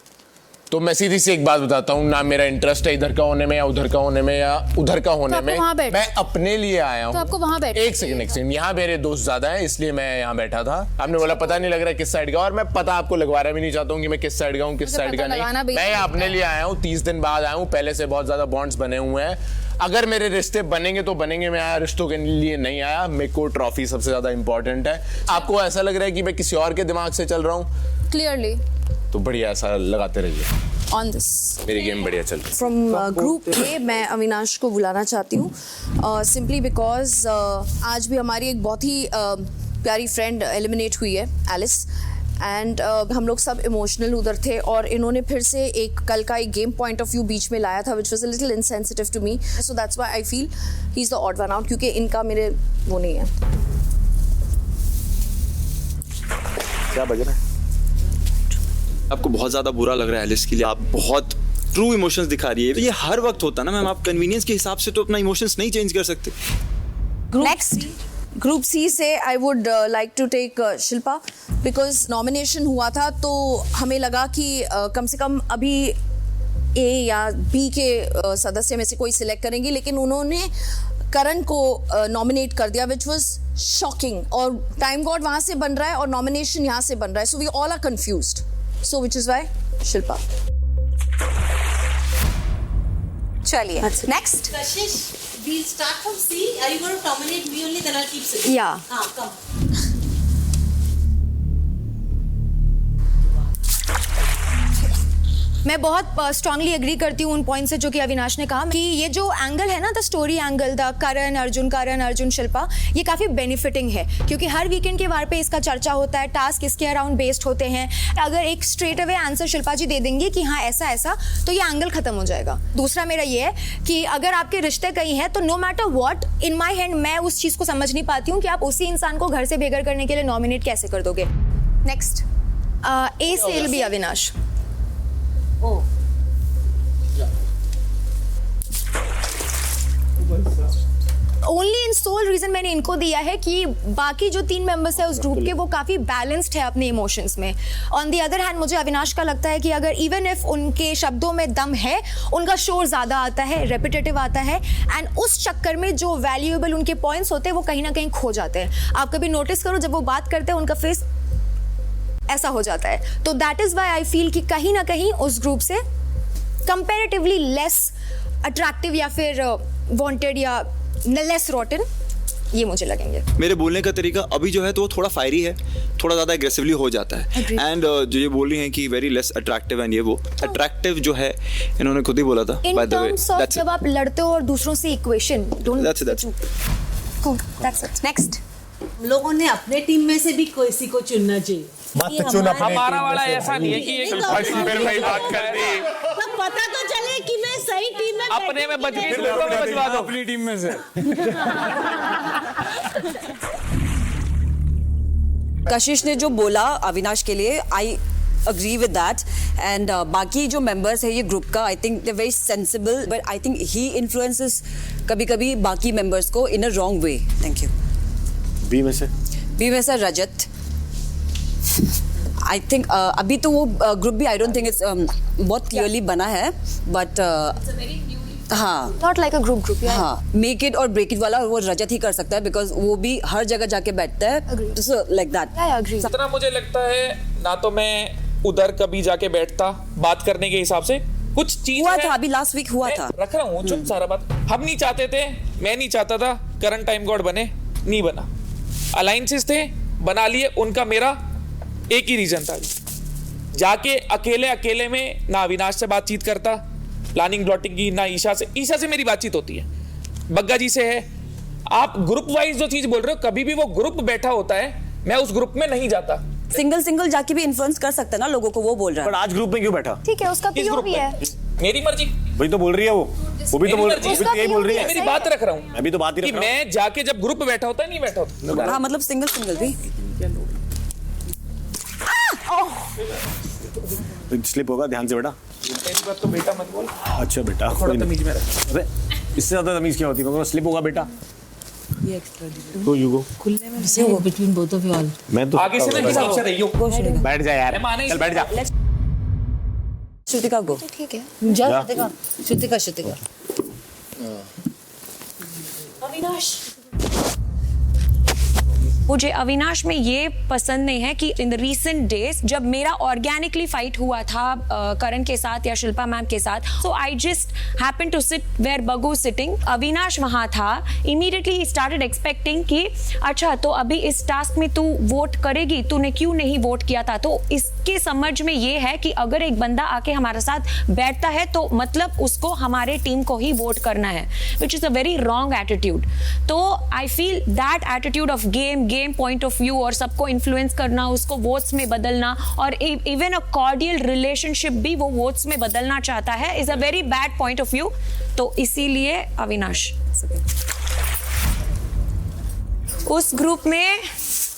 तो मैं सीधी सी एक बात बताता हूँ, ना मेरा इंटरेस्ट है इधर का होने में या उधर का होने में या उधर का होने में। मैं अपने लिए आया हूँ। तो आपको वहाँ बैठ। एक सेकंड, यहाँ मेरे दोस्त ज्यादा हैं इसलिए मैं यहाँ बैठा था। आपने बोला पता नहीं लग रहा है किस साइड का, और मैं पता आपको लगवाना भी नहीं चाहता हूँ कि मैं किस साइड का हूँ किस साइड का नहीं। मैं यहाँ अपने लिए आया हूँ, 30 दिन बाद आया हूँ, पहले से बहुत ज्यादा बॉन्ड्स बने हुए हैं। अगर मेरे रिश्ते बनेंगे तो बनेंगे, मैं आया रिश्तों के लिए नहीं आया। मेरे को ट्रॉफी सबसे ज्यादा इंपॉर्टेंट है। आपको ऐसा लग रहा है कि मैं किसी और के दिमाग से चल रहा हूँ? क्लियरली। तो बढ़िया, ऐसा लगाते रहिए। On this. मेरी गेम बढ़िया चल रही है। फ्रॉम ग्रुप ए मैं अविनाश को बुलाना चाहती हूँ, सिंपली बिकॉज आज भी हमारी एक बहुत ही प्यारी फ्रेंड एलिमिनेट हुई है, एलिस, एंड हम लोग सब इमोशनल उधर थे, और इन्होंने फिर से एक कल का एक गेम पॉइंट ऑफ व्यू बीच में लाया था which was a little insensitive to me, so that's why I feel he is the odd one out, क्योंकि इनका मेरे वो नहीं है। क्या बज रहा है? आपको बहुत ज्यादा बुरा लग रहा है एलिस के लिए, आप बहुत ट्रू इमोशंस दिखा रही है। तो ये हर वक्त होता है ना मैम, आप कन्वीनियंस के हिसाब से तो अपना इमोशंस नहीं चेंज कर सकते। नेक्स्ट ग्रुप सी से I would like to take Shilpa, because nomination हुआ था तो हमें लगा कि कम से कम अभी ए या बी के सदस्य में से कोई सिलेक्ट करेंगे, लेकिन उन्होंने करण को नॉमिनेट कर दिया, विच वॉज शॉकिंग। और टाइम गॉड वहां से बन रहा है और नॉमिनेशन यहाँ से बन रहा है, so we all are confused, so which is why Shilpa. चलिए next. Kashish, we'll start from C. Are you going to nominate me only? Then I'll keep sitting. Yeah. Come. मैं बहुत स्ट्रांगली एग्री करती हूँ उन पॉइंट से जो कि अविनाश ने कहा कि ये जो एंगल है ना, the story angle, the Karan Arjun Shilpa, ये काफ़ी बेनिफिटिंग है, क्योंकि हर वीकेंड के वार पे इसका चर्चा होता है, टास्क इसके अराउंड बेस्ड होते हैं। अगर एक स्ट्रेट अवे आंसर शिल्पा जी दे देंगे कि हाँ ऐसा ऐसा, तो ये एंगल खत्म हो जाएगा। दूसरा मेरा ये है कि अगर आपके रिश्ते कहीं हैं तो no matter what in my hand, मैं उस चीज़ को समझ नहीं पाती हूँ कि आप उसी इंसान को घर से बेघर करने के लिए नॉमिनेट कैसे कर दोगे। नेक्स्ट ए से will be Avinash. Only in sole reason मैंने इनको दिया है कि बाकी जो 3 मेंबर्स है उस ग्रुप के, वो काफ़ी बैलेंस्ड है अपने इमोशंस में। ऑन दी अदर हैंड मुझे अविनाश का लगता है कि अगर इवन इफ उनके शब्दों में दम है, उनका शोर ज़्यादा आता है, रेपिटेटिव आता है, एंड उस चक्कर में जो वैल्यूएबल उनके पॉइंट्स होते हैं वो कहीं ना कहीं खो जाते हैं। आप कभी नोटिस करो, जब वो बात करते हैं उनका फेस ऐसा हो जाता है। तो that is why I feel कि कहीं ना कहीं उस ग्रुप से कंपेरेटिवली लेस अट्रैक्टिव या फिर वांटेड या लेस रॉटन ये मुझे लगेंगे। मेरे बोलने का तरीका अभी जो है तो वो थोड़ा फायरी है, थोड़ा ज़्यादा एग्रेसिवली हो जाता है। एंड जो ये बोल रही हैं कि वेरी लेस अट्रैक्टिव, एंड ये वो अट्रैक्टिव जो है इन्होंने खुद ही बोला था। इन टर्म्स ऑफ जब आप लड़ते हो और दूसरों से इक्वेशन, दैट्स इट। नेक्स्ट, लोगों ने अपने टीम में से भी किसी को चुनना चाहिए। हमारा वाला ऐसा नहीं है कि एक बात कर दी, तो पता तो चले कि मैं सही टीम में अपने में बच गई, दूसरों में बचवा दो अपनी टीम में से। कशिश ने जो बोला अविनाश के लिए, आई agree with that, and बाकी जो members है ये ग्रुप का, I think they're very sensible, but I think he influences कभी-कभी बाकी members को in a wrong way. Thank you. B में से? बी में से रजत। I think अभी तो वो ग्रुप भी I don't think it's बहुत clearly बना है, but हाँ नॉट लाइक अ ग्रुप हाँ मेक इट और ब्रेक इट वाला वो रजत ही कर सकता है बिकॉज वो भी हर जगह जाके बैठता है सो लाइक दैट जितना मुझे लगता है ना तो मैं उधर कभी जाके बैठता बात करने के हिसाब से कुछ चीज हुआ था अभी लास्ट वीक हुआ था रख रहा हूँ चुप सारा बात हम नहीं चाहते थे मैं नहीं चाहता था करण टाइम गॉड बने नहीं बना अलायंसेस थे बना लिए उनका मेरा एक ही रीजन था जाके अकेले में ना अविनाश से बातचीत करता प्लानिंग प्लॉटिंग की ना ईशा से मेरी बातचीत होती है बग्गा जी से है आप ग्रुप वाइज जो चीज बोल रहे हो कभी भी वो ग्रुप बैठा होता है मैं उस ग्रुप में नहीं जाता सिंगल जाके भी इन्फ्लुएंस कर सकता है ना लोगों को वो बोल रहा है पर आज ग्रुप में क्यों बैठा ठीक है उसका पीओ भी है मेरी मर्जी वही तो बोल रही है वो भी तो बोल यही बोल रही है मेरी बात रख रहा हूँ मैं भी तो बात ही रख रहा हूँ मैं जाके जब ग्रुप में बैठा होता है नहीं बैठा होता हाँ मतलब सिंगल भी स्लिप होगा ध्यान से बेटा मेरी बात तो बेटा मत बोल अच्छा बेटा थोड़ा तमीज में रख अबे इससे ज्यादा तमीज क्या होती है स्लिप होगा बेटा ये एक्स्ट्रा तो यू गो खुले में से हो between both of you all मैं तो आगे से ना हिसाब से रहियो बैठ जा यार चल बैठ जा श्रुतिका गो ठीक है जा श्रुतिका अविनाश मुझे अविनाश में ये पसंद नहीं है कि इन द रीसेंट डेज जब मेरा ऑर्गेनिकली फाइट हुआ था करण के साथ या शिल्पा मैम के साथ so I just happen to sit where Bagga sitting Avinash वहां था इमीडिएटली ही स्टार्टेड एक्सपेक्टिंग कि अच्छा तो अभी इस टास्क में तू वोट करेगी तूने क्यों नहीं वोट किया था तो इसके समझ में ये है कि अगर एक बंदा आके हमारे साथ बैठता है तो मतलब उसको हमारे टीम को ही वोट करना है which is a very wrong attitude तो I feel that attitude of game point of view और सबको इन्फ्लुएंस करना उसको वोट्स में बदलना और इवन अ कॉर्डियल रिलेशनशिप भी वो वोट्स में बदलना चाहता है is a very bad point of view तो इसीलिए अविनाश उस ग्रुप में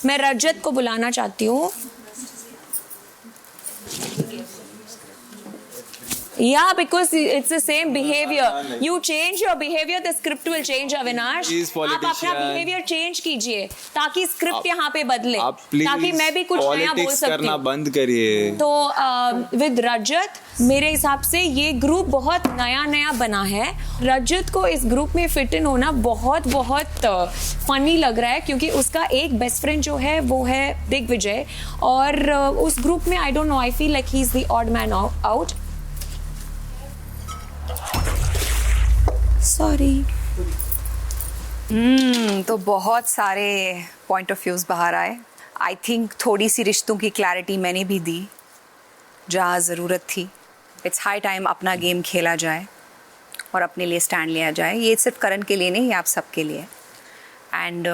मैं रजत को बुलाना चाहती हूँ Yeah, because it's the same behavior. You change your behavior, the script will change, Avinash. आप अपना behavior change कीजिए ताकि स्क्रिप्ट यहाँ पे बदले ताकि मैं भी कुछ नया बोल सकती हूँ करना बंद करिए तो विद रजत मेरे हिसाब से ये ग्रुप बहुत नया बना है रजत को इस ग्रुप में फिट इन होना बहुत फनी लग रहा है क्योंकि उसका एक बेस्ट फ्रेंड जो है वो है दिग्विजय और उस ग्रुप में I don't know I feel like he is the odd man out sorry तो बहुत सारे पॉइंट ऑफ व्यूज बाहर आए आई थिंक थोड़ी सी रिश्तों की क्लैरिटी मैंने भी दी जहाँ ज़रूरत थी इट्स हाई टाइम अपना गेम खेला जाए और अपने लिए स्टैंड लिया जाए ये सिर्फ करण के लिए नहीं ये आप सबके लिए एंड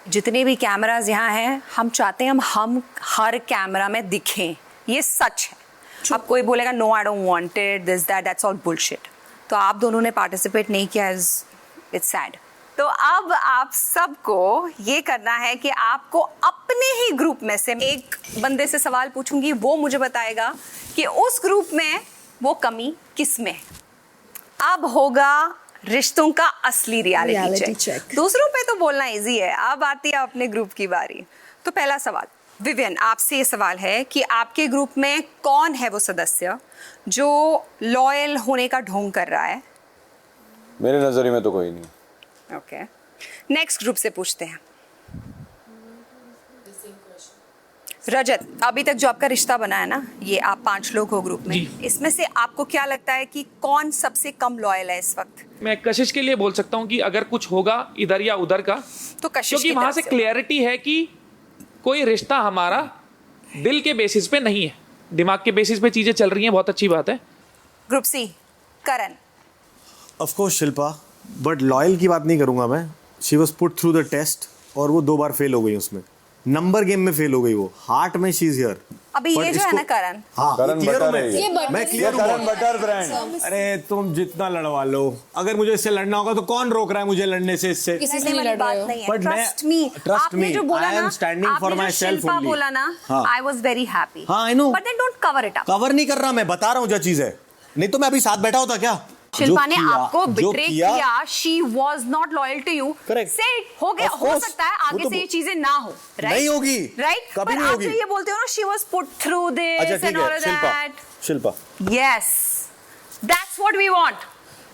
जितने भी कैमराज यहाँ हैं हम चाहते हैं हम हर कैमरा में दिखें ये सच है अब कोई बोलेगा no I don't want it this that's all bullshit तो आप दोनों ने पार्टिसिपेट नहीं किया इट्स सैड तो अब आप सबको ये करना है कि आपको अपने ही ग्रुप में से एक बंदे से सवाल पूछूंगी वो मुझे बताएगा कि उस ग्रुप में वो कमी किस में अब होगा रिश्तों का असली रियलिटी चेक दूसरों पे तो बोलना इजी है अब आती है अपने ग्रुप की बारी तो पहला सवाल विवियन आपसे ये सवाल है कि आपके ग्रुप में कौन है वो सदस्य जो लॉयल होने का ढोंग कर रहा है मेरे नजरिए में तो कोई नहीं ओके नेक्स्ट ग्रुप से पूछते हैं रजत अभी तक जो आपका रिश्ता बना है ना ये आप 5 लोग हो ग्रुप में इसमें से आपको क्या लगता है कि कौन सबसे कम लॉयल है इस वक्त मैं कशिश के लिए बोल सकता हूँ कि अगर कुछ होगा इधर या उधर का तो कशिश क्योंकि वहां से क्लैरिटी है कि कोई रिश्ता हमारा दिल के बेसिस पे नहीं है दिमाग के बेसिस पे चीजें चल रही हैं बहुत अच्छी बात है group C Karan of course Shilpa but loyal की बात नहीं करूंगा मैं she was put through the test और वो 2 बार फेल हो गई उसमें नंबर गेम में फेल हो गई वो हार्ट में शी इज हियर अभी ये जो है ना करण हाँ क्लियर हूं मैं क्लियर हूं बटर ब्रांड अरे तुम जितना लड़वा लो अगर मुझे इससे लड़ना होगा तो कौन रोक रहा है मुझे लड़ने से इससे किसी से नहीं लड़ रहे हो but trust me I am standing for myself only बोला ना आई वाज वेरी हैप्पी हां I know but then don't cover it up cover नहीं कर रहा मैं बता रहा हूं जो चीज है नहीं तो मैं अभी साथ बैठा होता क्या शिल्पा ने आपको बिट्रे किया she was not loyal to you से हो गया हो सकता है आगे से ये चीजें ना हो नहीं होगी राइट कभी नहीं होगी आप ये बोलते हो ना she was put through this and all that Shilpa yes that's what we want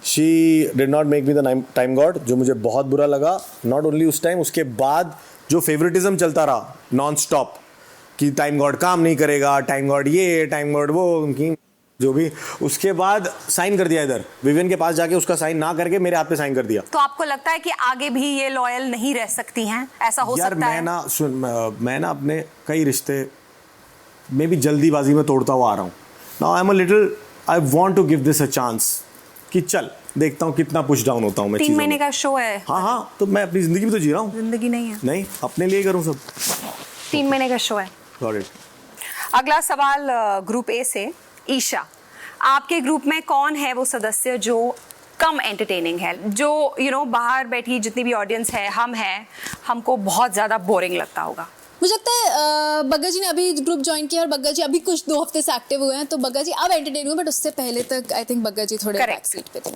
she did not make me the time god, जो मुझे बहुत बुरा लगा. नॉट ओनली उस टाइम, उसके बाद जो फेवरेटिज्म चलता रहा नॉन स्टॉप कि टाइम गॉड काम नहीं करेगा, टाइम गॉड ये, टाइम गॉड वो, उनकी जो भी. उसके बाद साइन कर दिया इधर, विवियन के पास जाके उसका साइन ना करके मेरे हाथ पे साइन कर दिया. तो आपको लगता है कि आगे भी ये लॉयल नहीं रह सकती हैं? ऐसा हो यार सकता है? मैं ना अपने कई रिश्ते में भी जल्दीबाजी में तोड़ता हुआ आ रहा हूँ. Now I am a little, I want to give this a chance कि चल देखता हूँ कितना पुश डाउन होता हूँ मैं. 3 महीने का शो है. हाँ, तो मैं अपनी जिंदगी भी तो जी रहा हूँ. जिंदगी नहीं है. नहीं, अपने लिए करूँ सब. 3 महीने का शो है. Got it. अगला सवाल ग्रुप ए से. ईशा, आपके ग्रुप में कौन है वो सदस्य जो कम एंटरटेनिंग है, जो बाहर बैठी जितनी भी ऑडियंस है, हम हैं, हमको बहुत ज्यादा बोरिंग लगता होगा? मुझे लगता है बग्गा जी ने अभी ग्रुप ज्वाइन किया और बग्गा जी अभी कुछ 2 हफ्ते से एक्टिव हुए हैं, तो बग्गा जी अब एंटरटेन हुए, बट उससे पहले तक आई थिंक बग्गा जी थोड़े बैक सीट पे थे.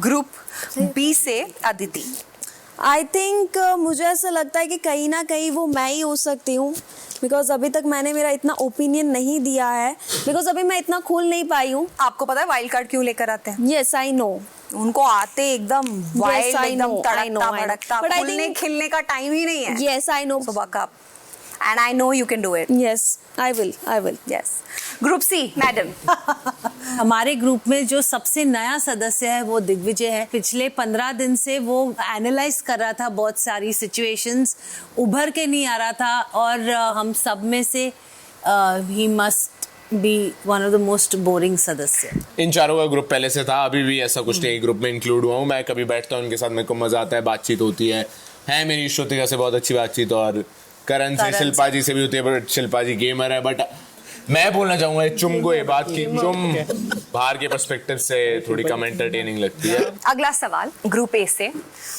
ग्रुप बी से अदिति. आई थिंक मुझे ऐसा लगता है कि कहीं ना कहीं वो मैं ही हो सकती हूँ, बिकॉज अभी तक मैंने मेरा इतना ओपिनियन नहीं दिया है, बिकॉज अभी मैं इतना खोल नहीं पाई हूँ. आपको पता है वाइल्ड कार्ड क्यों लेकर आते हैं? Yes I know. उनको आते एकदम वाइल्ड, एकदम तड़कता भड़कता, But I खुलने think- खिलने का टाइम ही नहीं है. Yes, I know. So buck up. And I know you can do it. Yes, I will. Yes. Group C, madam. हमारे ग्रुप में जो सबसे नया सदस्य है वो दिग्विजय है. पिछले 15 दिन से वो एनालाइज कर रहा था बहुत सारी सिचुएशंस, उभर के नहीं आ रहा था, और हम सब में से he must be one of the most boring सदस्य. इन चारों का ग्रुप पहले से था, अभी भी ऐसा कुछ नहीं, ग्रुप में इंक्लूड हुआ हूँ मैं. कभी बैठता हूँ उनके साथ, मेरे को मजा आता है, बातचीत होती है मेरी श्रुतिका से बहुत अच्छी बातचीत, और करण से, शिल्पा जी से भी होती है, बट शिल्पा जी गेमर है. बट मैं बोलना चाहूंगा चुम को ये बात की चुम बाहर के पर्सपेक्टिव से थोड़ी कम एंटरटेनिंग लगती है. अगला सवाल ग्रुप ए से.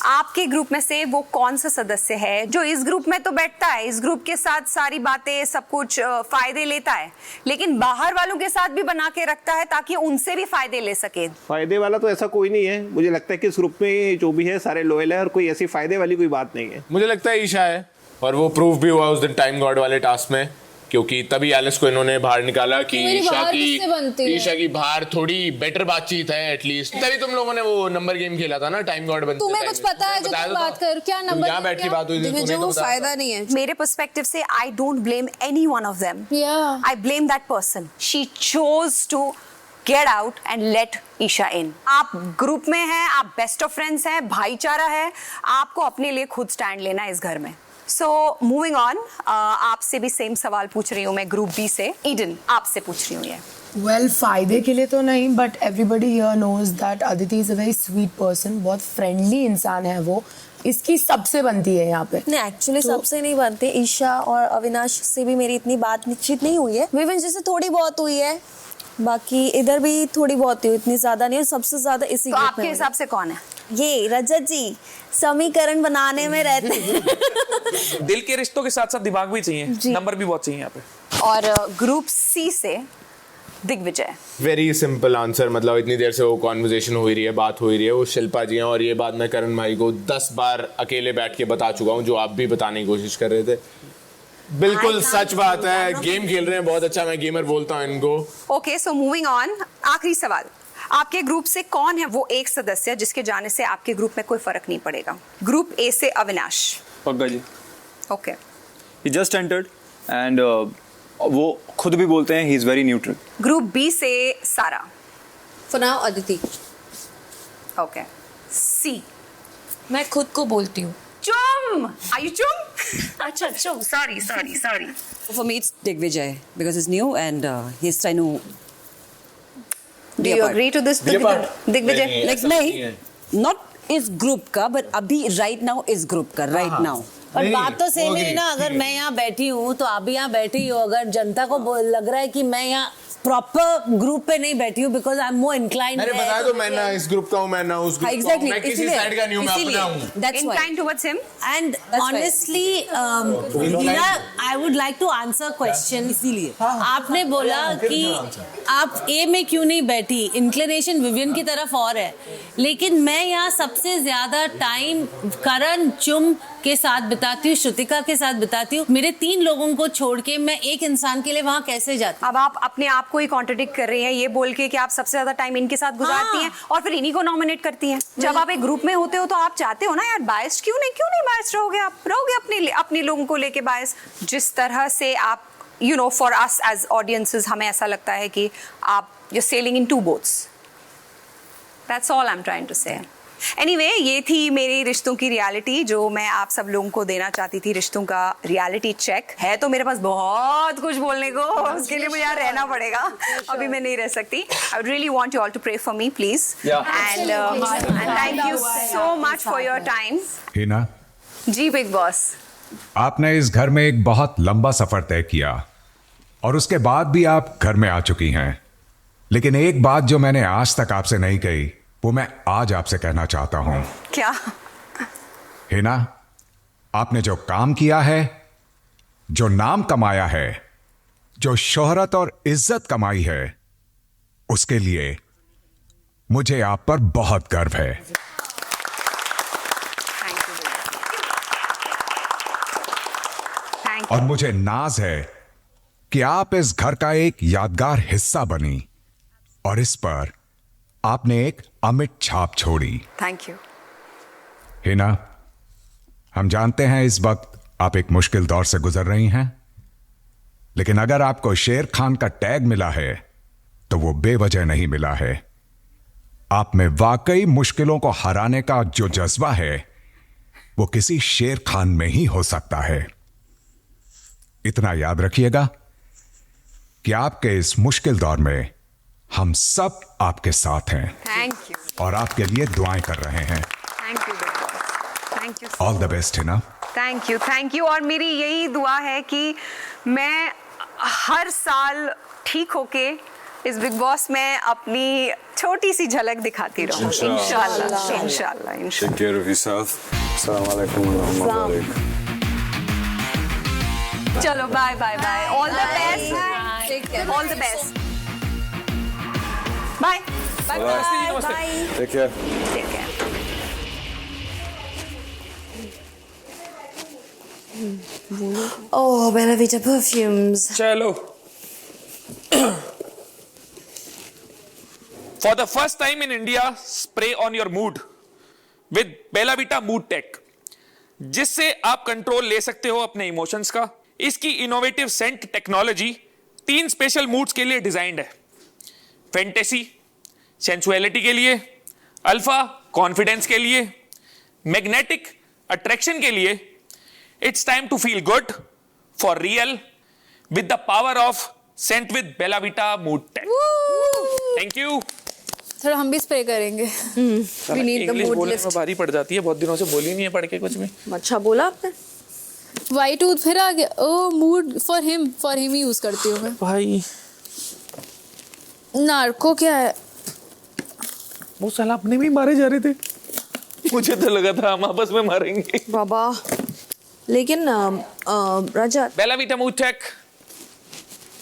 आपके ग्रुप में से वो कौन सा सदस्य है जो इस ग्रुप में तो बैठता है, इस ग्रुप के साथ सारी बातें सब कुछ फायदे लेता है, लेकिन बाहर वालों के साथ भी बना के रखता है ताकि उनसे भी फायदे ले सके? फायदे वाला तो ऐसा कोई नहीं है. मुझे लगता है कि इस ग्रुप में जो भी है सारे लॉयल है और कोई ऐसी फायदे वाली कोई बात नहीं है. मुझे लगता है ईशा है, और वो प्रूफ भी हुआ उस दिन टाइम गॉड वाले टास्क में, क्योंकि तभी एलिस को इन्होंने बाहर निकाला कि ईशा की बाहर थोड़ी बेटर बातचीत है एटलीस्ट. तभी तुम लोगों ने वो नंबर गेम खेला था ना टाइम गॉड बनते. तुम्हें कुछ पता है जो तुम बात कर, क्या नंबर यहाँ बैठ के बात हुई थी, जो फायदा नहीं है. मेरे पर्सपेक्टिव से I don't blame any one of them. I blame that person. She chose to get out and let Isha in. आप ग्रुप में हैं, आप बेस्ट ऑफ फ्रेंड्स हैं, भाईचारा है, आपको अपने लिए खुद स्टैंड लेना है इस घर में. सो मूविंग ऑन, आपसे भी सेम सवाल पूछ रही हूँ मैं ग्रुप बी से. ईडन, आपसे पूछ रही हूँ ये. वेल फायदे के लिए तो नहीं, but everybody here knows that Aditi is a very sweet person. बहुत फ्रेंडली इंसान है वो. इसकी सबसे बनती है यहाँ पे. नहीं, एक्चुअली सबसे नहीं बनते. ईशा और अविनाश से भी मेरी इतनी बात निश्चित नहीं हुई है. विविन जी से थोड़ी बहुत हुई है, बाकी इधर भी थोड़ी बहुत हुई, इतनी ज्यादा नहीं. और सबसे ज्यादा इसी तो आपके हिसाब से कौन है? ये रजत जी समीकरण बनाने में रहते हैं. दिल के रिश्तों के साथ साथ दिमाग भी चाहिए, नंबर भी बहुत चाहिए यहाँ पे. और ग्रुप सी से दिग्विजय. Very simple answer. मतलब इतनी देर से वो कॉन्वर्जेशन हो रही है, बात हो रही है, वो शिल्पा जी हैं, और ये बात मैं करण भाई को 10 बार अकेले बैठ के बता चुका हूँ, जो आप भी बताने की कोशिश कर रहे थे. बिल्कुल सच बात है. गेम खेल रहे हैं बहुत अच्छा, मैं गेमर बोलता हूँ इनको. Okay, so moving on. आखिरी सवाल. आपके ग्रुप से कौन है वो एक सदस्य जिसके जाने से आपके ग्रुप में कोई फर्क नहीं पड़ेगा? ग्रुप ए से Avinash. Bagga ji. Okay. He just entered and वो खुद भी बोलते हैं he is very neutral. Group B से Sara. For now Aditi. Okay. See. मैं खुद को बोलती हूँ. चुम. आर यू चुम? अच्छा चुम. Sorry. For me, it's Digvijay because he's new and he's trying to. Do you agree to this, Digvijay? Like नहीं, not इस group का, but अभी right now इस group का right now. पर बात तो सेम ही ना. अगर मैं यहाँ बैठी हूँ तो आप भी यहाँ बैठी हो. अगर जनता को लग रहा है कि मैं यहाँ प्रॉपर ग्रुप पे नहीं बैठी हूँ because I am more inclined. मैंने बताया तो मैं ना इस ग्रुप का हूँ, मैं ना उस ग्रुप का हूँ, मैं किसी साइड का नहीं हूँ, मैं अपना हूँ। That's why. Inclined towards him. And honestly, Hina, I would like to answer question. इसीलिए आपने बोला कि आप ए में क्यों नहीं बैठी, इंक्लिनेशन विवियन की तरफ और है, लेकिन मैं यहाँ सबसे ज्यादा टाइम करण चुम के साथ बिताती हूँ, श्रुतिका के साथ बिताती हूँ। मेरे 3 लोगों को छोड़ के मैं एक इंसान के लिए वहाँ कैसे जाती? अब आप अपने आप को ही कॉन्ट्रडिक्ट कर रही हैं ये बोल के कि आप सबसे ज्यादा टाइम इनके साथ गुजारती हैं और फिर इन्हीं को नॉमिनेट करती हैं। जब आप एक ग्रुप में होते हो तो आप चाहते हो ना यार बायस्ड क्यों नहीं बायस्ड रहोगे, आप रहोगे अपने लोगों को लेके बायस। जिस तरह से आप you know for us as audiences हमें ऐसा लगता है कि आप you sailing in 2 boats. That's all I'm trying to say. Anyway, ये थी मेरी रिश्तों की रियलिटी जो मैं आप सब लोगों को देना चाहती थी। रिश्तों का रियलिटी चेक है तो मेरे पास बहुत कुछ बोलने को, उसके लिए मुझे यहाँ रहना पड़ेगा, अभी मैं नहीं रह सकती। I would really want you all to pray for me, please. And thank you so much for your time. Hina ji Bigg Boss, आपने इस घर में एक बहुत लंबा सफर तय किया और उसके बाद भी आप घर में आ चुकी हैं, लेकिन एक बात जो मैंने आज तक आपसे नहीं कही वो मैं आज आपसे कहना चाहता हूं। क्या? हिना, आपने जो काम किया है, जो नाम कमाया है, जो शोहरत और इज्जत कमाई है, उसके लिए मुझे आप पर बहुत गर्व है। और मुझे नाज है कि आप इस घर का एक यादगार हिस्सा बनी और इस पर आपने एक अमिट छाप छोड़ी। Thank you. हिना, हम जानते हैं इस वक्त आप एक मुश्किल दौर से गुजर रही हैं, लेकिन अगर आपको शेर खान का टैग मिला है तो वो बेवजह नहीं मिला है। आप में वाकई मुश्किलों को हराने का जो जज्बा है वो किसी शेर खान में ही हो सकता है। इतना याद रखिएगा कि आपके इस मुश्किल दौर में हम सब आपके साथ हैं। Thank you. और आपके लिए दुआएं कर रहे हैं। Thank you big boss, thank you. All the best Hina. Thank you. और मेरी यही दुआ है कि मैं हर साल ठीक होके इस बिग बॉस में अपनी छोटी सी झलक दिखाती रहूं। इंशाल्लाह। Take care of yourself. Assalamu alaikum wa rahmatullahi wa barakatuh. चलो bye all the best. All the best. Bye bye. Take care. Oh, Bella Vita perfumes. चलो। For the first time in India, spray on your mood with Bella Vita Mood Tech, जिससे आप control ले सकते हो अपने emotions का। इसकी innovative scent technology 3 special moods के लिए डिजाइंड है। फैंटेसी सेंसुअलिटी के लिए, अल्फा कॉन्फिडेंस के लिए, मैग्नेटिक अट्रैक्शन के लिए। It's time to feel good for real with the power of scent with Bella Vita mood tech. Thank you. थोड़ा हम भी स्प्रे करेंगे। We need the English mood बोलने list. में भारी पड़ जाती है, बहुत दिनों से बोली नहीं है पढ़ के कुछ भी। अच्छा बोला आपने। वाइट टूथ फिर आ गया। ओ मूड फॉर हिम ही यूज करती हूँ मैं। भाई नार्को क्या है? वो साला अपने में ही मारे जा रहे थे। मुझे तो लगा था हम आपस में मारेंगे। बाबा लेकिन रजत, बेला विटा मूड टेक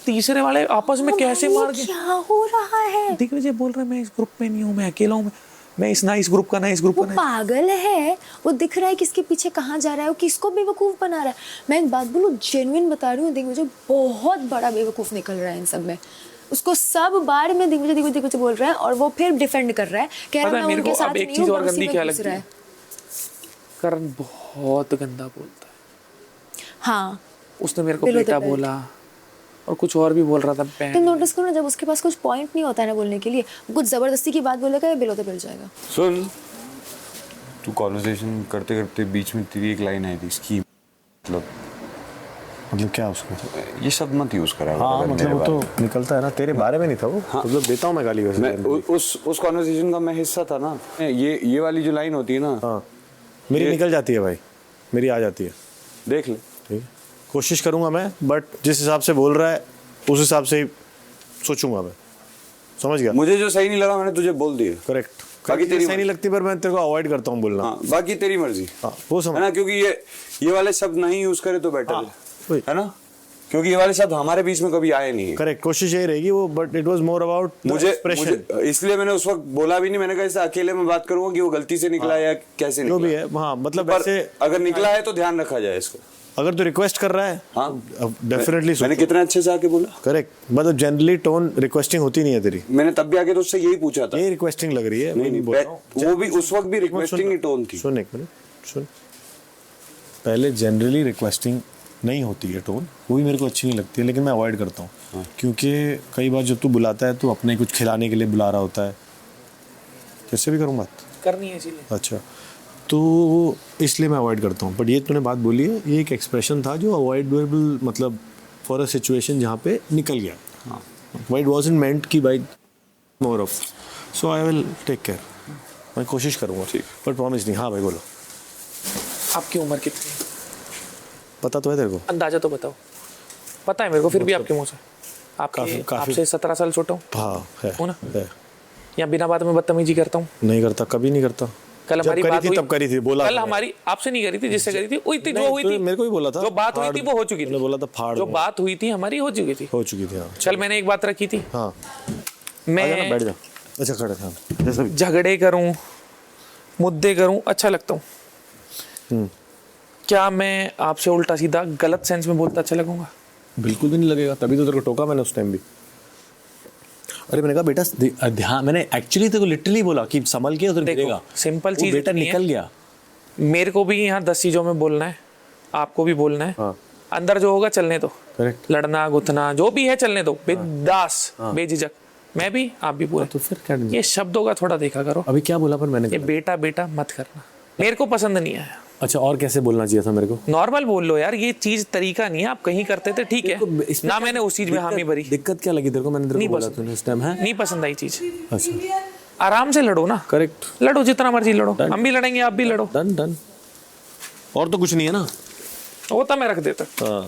तीसरे वाले आपस में कैसे मार गए? क्या हो रहा है? दिग्विजय बोल रहा है मैं इस ग्रुप में नहीं हूँ, मैं अकेला हूँ, मैं इस ग्रुप का ना इस ग्रुप का वो पागल है, वो दिख रहा है किसके पीछे कहाँ जा रहा है, वो किसको बेवकूफ बना रहा है। मैं एक बात बोलूँ, जेन्युइन बता रही हूँ, दिग्विजय बहुत बड़ा बेवकूफ निकल रहा है इन सब में। उसको सब बार में दिग्विजय बोल रहा है और वो फिर डिफेंड कर रहा है, कह रहा है मैं उनके साथ नहीं हूँ, उसी में घुस रहा है। करण बहुत गंदा बोलता है। हाँ उसने मेरे को बेटा बोला और कुछ और भी बोल रहा था। तुम नोटिस करो ना, जब उसके पास कुछ पॉइंट नहीं होता है ना बोलने के लिए, कुछ जबरदस्ती की बात बोलेगा या बिलो तो मिल जाएगा। सुन, तू कॉन्वर्सेशन करते करते बीच में तेरी एक लाइन आई थी, इसकी मतलब क्या उसका? ये शब्द मत यूज करा। हाँ मतलब वो तो निकलता है ना, तेरे बारे में नहीं था वो। हाँ, मतलब देता हूँ मैं गाली वैसे। मैं उस कॉन्वर्सेशन का मैं हिस्सा था ना। ये वाली जो लाइन होती है ना, हाँ मेरी निकल जाती है भाई, मेरी आ जाती है। देख ले, ठीक है, कोशिश करूंगा मैं, बट जिस हिसाब से बोल रहा है उस हिसाब से सोचूंगा मैं, समझ गया? मुझे जो सही नहीं लगा मैंने तुझे बोल दिया। करेक्ट। बाकी तेरी सही नहीं लगती पर मैं तेरे को अवॉइड करता हूँ बोलना। हाँ, बाकी तेरी मर्जी। हाँ, वो समझ है ना, क्योंकि ये वाले शब्द नहीं यूज करे तो बेटर है ना, क्योंकि ये वाले शब्द हमारे बीच में कभी आए नहीं है। करेक्ट, कोशिश यही रहेगी वो, but it was more about मुझे इसलिए मैंने उस वक्त बोला भी नहीं, मैंने कहा इससे अकेले में बात करूंगा कि वो गलती से निकला या कैसे निकला, जो भी है। हाँ, मतलब वैसे अगर निकला है तो ध्यान रखा जाए इसको। अगर तू रिक्वेस्ट कर रहा है, हाँ डेफिनेटली। मैंने कितना अच्छे से आके बोला। करेक्ट, मतलब जनरली टोन रिक्वेस्टिंग होती नहीं है तेरी। मैंने तब भी आके तो उससे यही पूछा था। ये रिक्वेस्टिंग लग रही है। नहीं, वो भी उस वक्त भी रिक्वेस्टिंग ही टोन थी। सुन एक मिनट, सुन। पहले जनरली रिक्वेस्टिंग नहीं होती है टोन, वो भी मेरे को अच्छी नहीं लगती है, लेकिन मैं अवॉइड करता हूँ। क्योंकि कई बार जब तू बुलाता है तो अपने कुछ खिलाने के लिए बुला रहा होता है। कैसे भी करूँ बात करनी है इसीलिए। अच्छा, तो इसलिए मैं अवॉइड करता हूँ। बट ये तूने बात बोली है, ये एक एक्सप्रेशन था जो अवॉइडेबल, मतलब फॉर अ सिचुएशन जहाँ पे निकल गया। वाइट वॉजंट मेंट की by more of, so I will take care. मैं कोशिश करूँगा, ठीक, बट प्रॉमिस नहीं। हाँ भाई बोलो। आपकी उम्र कितनी है? पता तो है तेरे को? अंदाजा तो बताओ। पता है मेरे को, फिर भी आपके मुँह से। आपसे 17 साल छोटा हूँ। हाँ है, हो ना? है। या बिना बात में बदतमीजी करता हूँ? नहीं करता, कभी नहीं करता। कल हमारी बात हुई, तब करी थी, बोला कल हमारी आपसे नहीं करी थी, जिससे करी थी हुई थी, जो हुई थी मेरे को भी बोला था। जो बात हुई थी वो हो चुकी थी। बोला था फाड़, जो बात हुई थी हमारी हो चुकी थी। हाँ। चल मैंने एक बात रखी थी। हाँ, मैं बैठ जा। अच्छा खड़े थे, जैसा भी झगड़े करूं, मुद्दे करूं, अच्छा लगता हूं। क्या मैं आपसे उल्टा सीधा गलत सेंस में बोलता अच्छा लगूंगा? बिल्कुल भी नहीं लगेगा, तभी तो तेरे को टोका मैंने उस टाइम भी। अरे मैंने कहा बेटा ध्यान, मैंने एक्चुअली तेरे को लिटरली बोला कि संभल के उधर गिरेगा। सिंपल चीज, बेटा निकल गया। मेरे को भी यहाँ 10 चीजों में बोलना है, आपको भी बोलना है। हाँ। अंदर जो होगा चलने दो, करेक्ट, लड़ना गुथना जो भी है चलने दो, बिंदास, बेझिझक। मैं भी, आप भी पूरा। तो फिर क्या, ये शब्दों का थोड़ा देखा करो। अभी क्या बोला पर मैंने? ये बेटा बेटा मत करना, मेरे को पसंद नहीं आया। अच्छा, और कैसे बोलना चाहिए था मेरे को? नॉर्मल बोल लो यार, ये चीज तरीका नहीं है। आप कहीं करते थे ठीक है ना, मैंने उस चीज में हामी भरी। दिक्कत क्या लगी तेरे को? मैंने तेरे को बोला तूने उस टाइम है नहीं पसंद आई चीज। अच्छा, आराम से लड़ो ना। करेक्ट, लड़ो जितना मर्जी लड़ो, हम भी लड़ेंगे, आप भी लड़ो। Done done. और तो कुछ नहीं है ना? वो तो मैं रख देता। हाँ,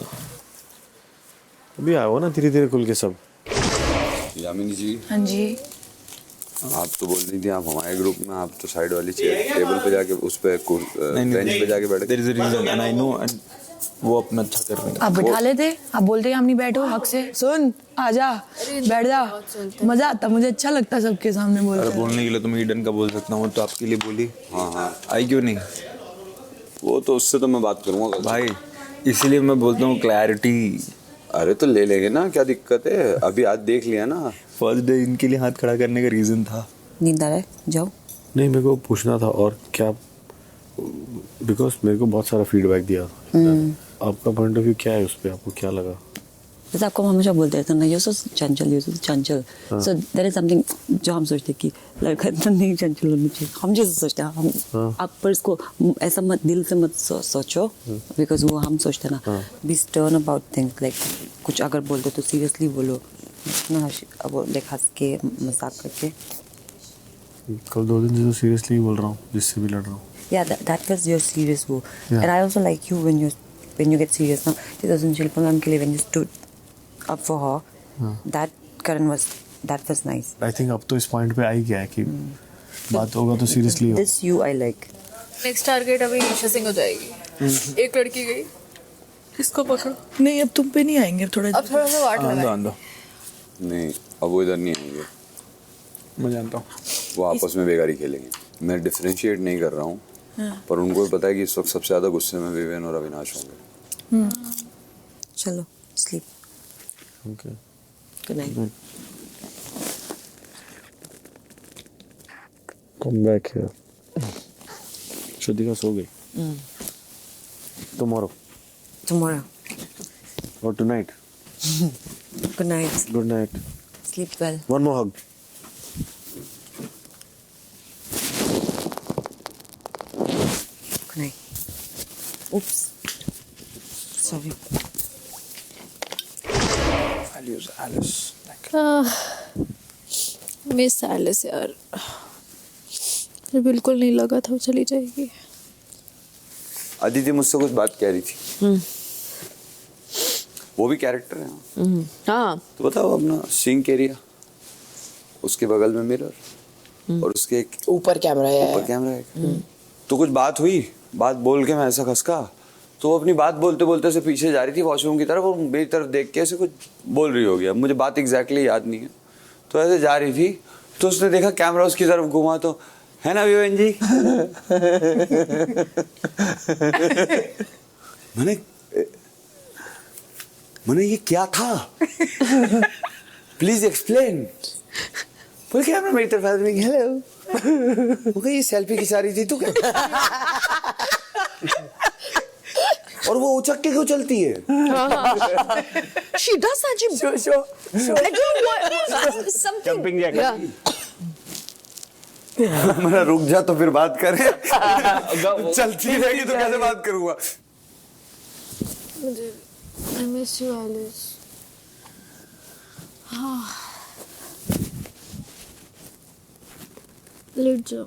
अभी आया हो ना धीरे धीरे खुल के सब। यामिनी जी। हाँ जी। आप तो बोल रही थी आप हमारे ग्रुप में, आप तो साइड वाली चेयर टेबल पे जाके उस पे बेंच पे जाके बैठ। There is a reason and I know, and वो अपना अच्छा कर रहे हैं। आप बिठा लेते, आप बोलते हम नहीं बैठो हक से। सुन, आजा, बैठ जा, मजा आता, मुझे अच्छा लगता सबके सामने बोलते। अरे बोलने के लिए तो मैं ईडन का बोल सकता हूँ, तो आपके लिए बोली। हाँ हाँ, आई क्यों नहीं? वो तो उससे तो मैं बात करूँगा भाई, इसीलिए मैं बोलता हूँ क्लैरिटी। अरे तो ले लेंगे ना, क्या दिक्कत है? अभी आज देख लिया ना। फर्स्ट डे इनके लिए हाथ खड़ा करने का रीजन था। नींद आ रहा है, जाओ। नहीं, मेरे को पूछना था और क्या, बिकॉज मेरे को बहुत सारा फीडबैक दिया। आपका पॉइंट ऑफ व्यू क्या है उस पर? आपको क्या लगा? जैसे आपको हमेशा बोलते रहते ना, ये सो चंचल, ये सो चंचल। सो देयर इज समथिंग जो हम सोचते कि लड़का इतना नहीं चंचल होना चाहिए, हम जैसे सोचते हैं। हम आप पर इसको ऐसा मत दिल से मत सोचो, बिकॉज वो हम सोचते हैं ना। Be stern about things, like कुछ अगर बोलते तो सीरियसली बोलो ना, अब देख हंस के मजाक करके। कल 2 दिन से तो सीरियसली बोल रहा हूँ, जिससे भी लड़ रहा हूँ। Yeah, that was your serious wo. And I also like you when you get serious. Now, it wasn't Shilpa ma'am ke liye when you stood up for her. That Karan was nice. I think अब तो इस point पे आ ही गया है कि बात होगा तो सीरियसली हो। This you I like. Next target अभी ईशा सिंह हो जाएगी। एक लड़की गई, इसको पकड़ो। नहीं, अब तुम पे नहीं आएंगे, अब थोड़ा सा वाट लगा। नहीं, अब वो इधर नहीं आएंगे, मैं जानता हूँ। वो आपस में बेकारी खेलेंगे। मैं डिफरेंशिएट नहीं कर रहा हूँ, पर उनको भी पता है कि इस वक्त सबसे ज्यादा गुस्से में विवेन और अविनाश होंगे। चलो sleep. Okay, good night. Come back here. Shrutika सो गई। टुमारो और tonight. Good night. Good night, sleep well. One more hug. Good night. Oops. Sorry. Values Alice. Miss Alice यार, मुझे बिल्कुल नहीं लगा था वो चली जाएगी। अदिति मुझसे कुछ बात कह रही थी। वो भी कैरेक्टर है। हाँ तो बताओ अपना सिंक एरिया, उसके बगल में मिरर और उसके ऊपर कैमरा है। ऊपर कैमरा है। तो कुछ बात हुई, बात बोल के मैं ऐसा खसका, तो वो अपनी बात बोलते बोलते से पीछे जा रही थी वॉशरूम की तरफ और मेरी तरफ देख के ऐसे कुछ बोल रही होगी। अब मुझे बात एग्जैक्टली याद नहीं है। तो ऐसे जा रही थी तो उसने देखा कैमरा उसकी तरफ घुमा, तो है ना विवेन जी? मैंने ये क्या था? Please explain. बोल कैमरा मेरी तरफ आदमी, हेलो। वो ये सेल्फी खिंचा रही थी तू क्या? और वो उचक के क्यों चलती है? She does that. She I don't know something. Jumping jack. मेरा रुक जा तो फिर बात करें। चलती रहेगी तो कैसे बात करूंगा? मुझे I miss you, Alice. हाँ। लेट जाओ।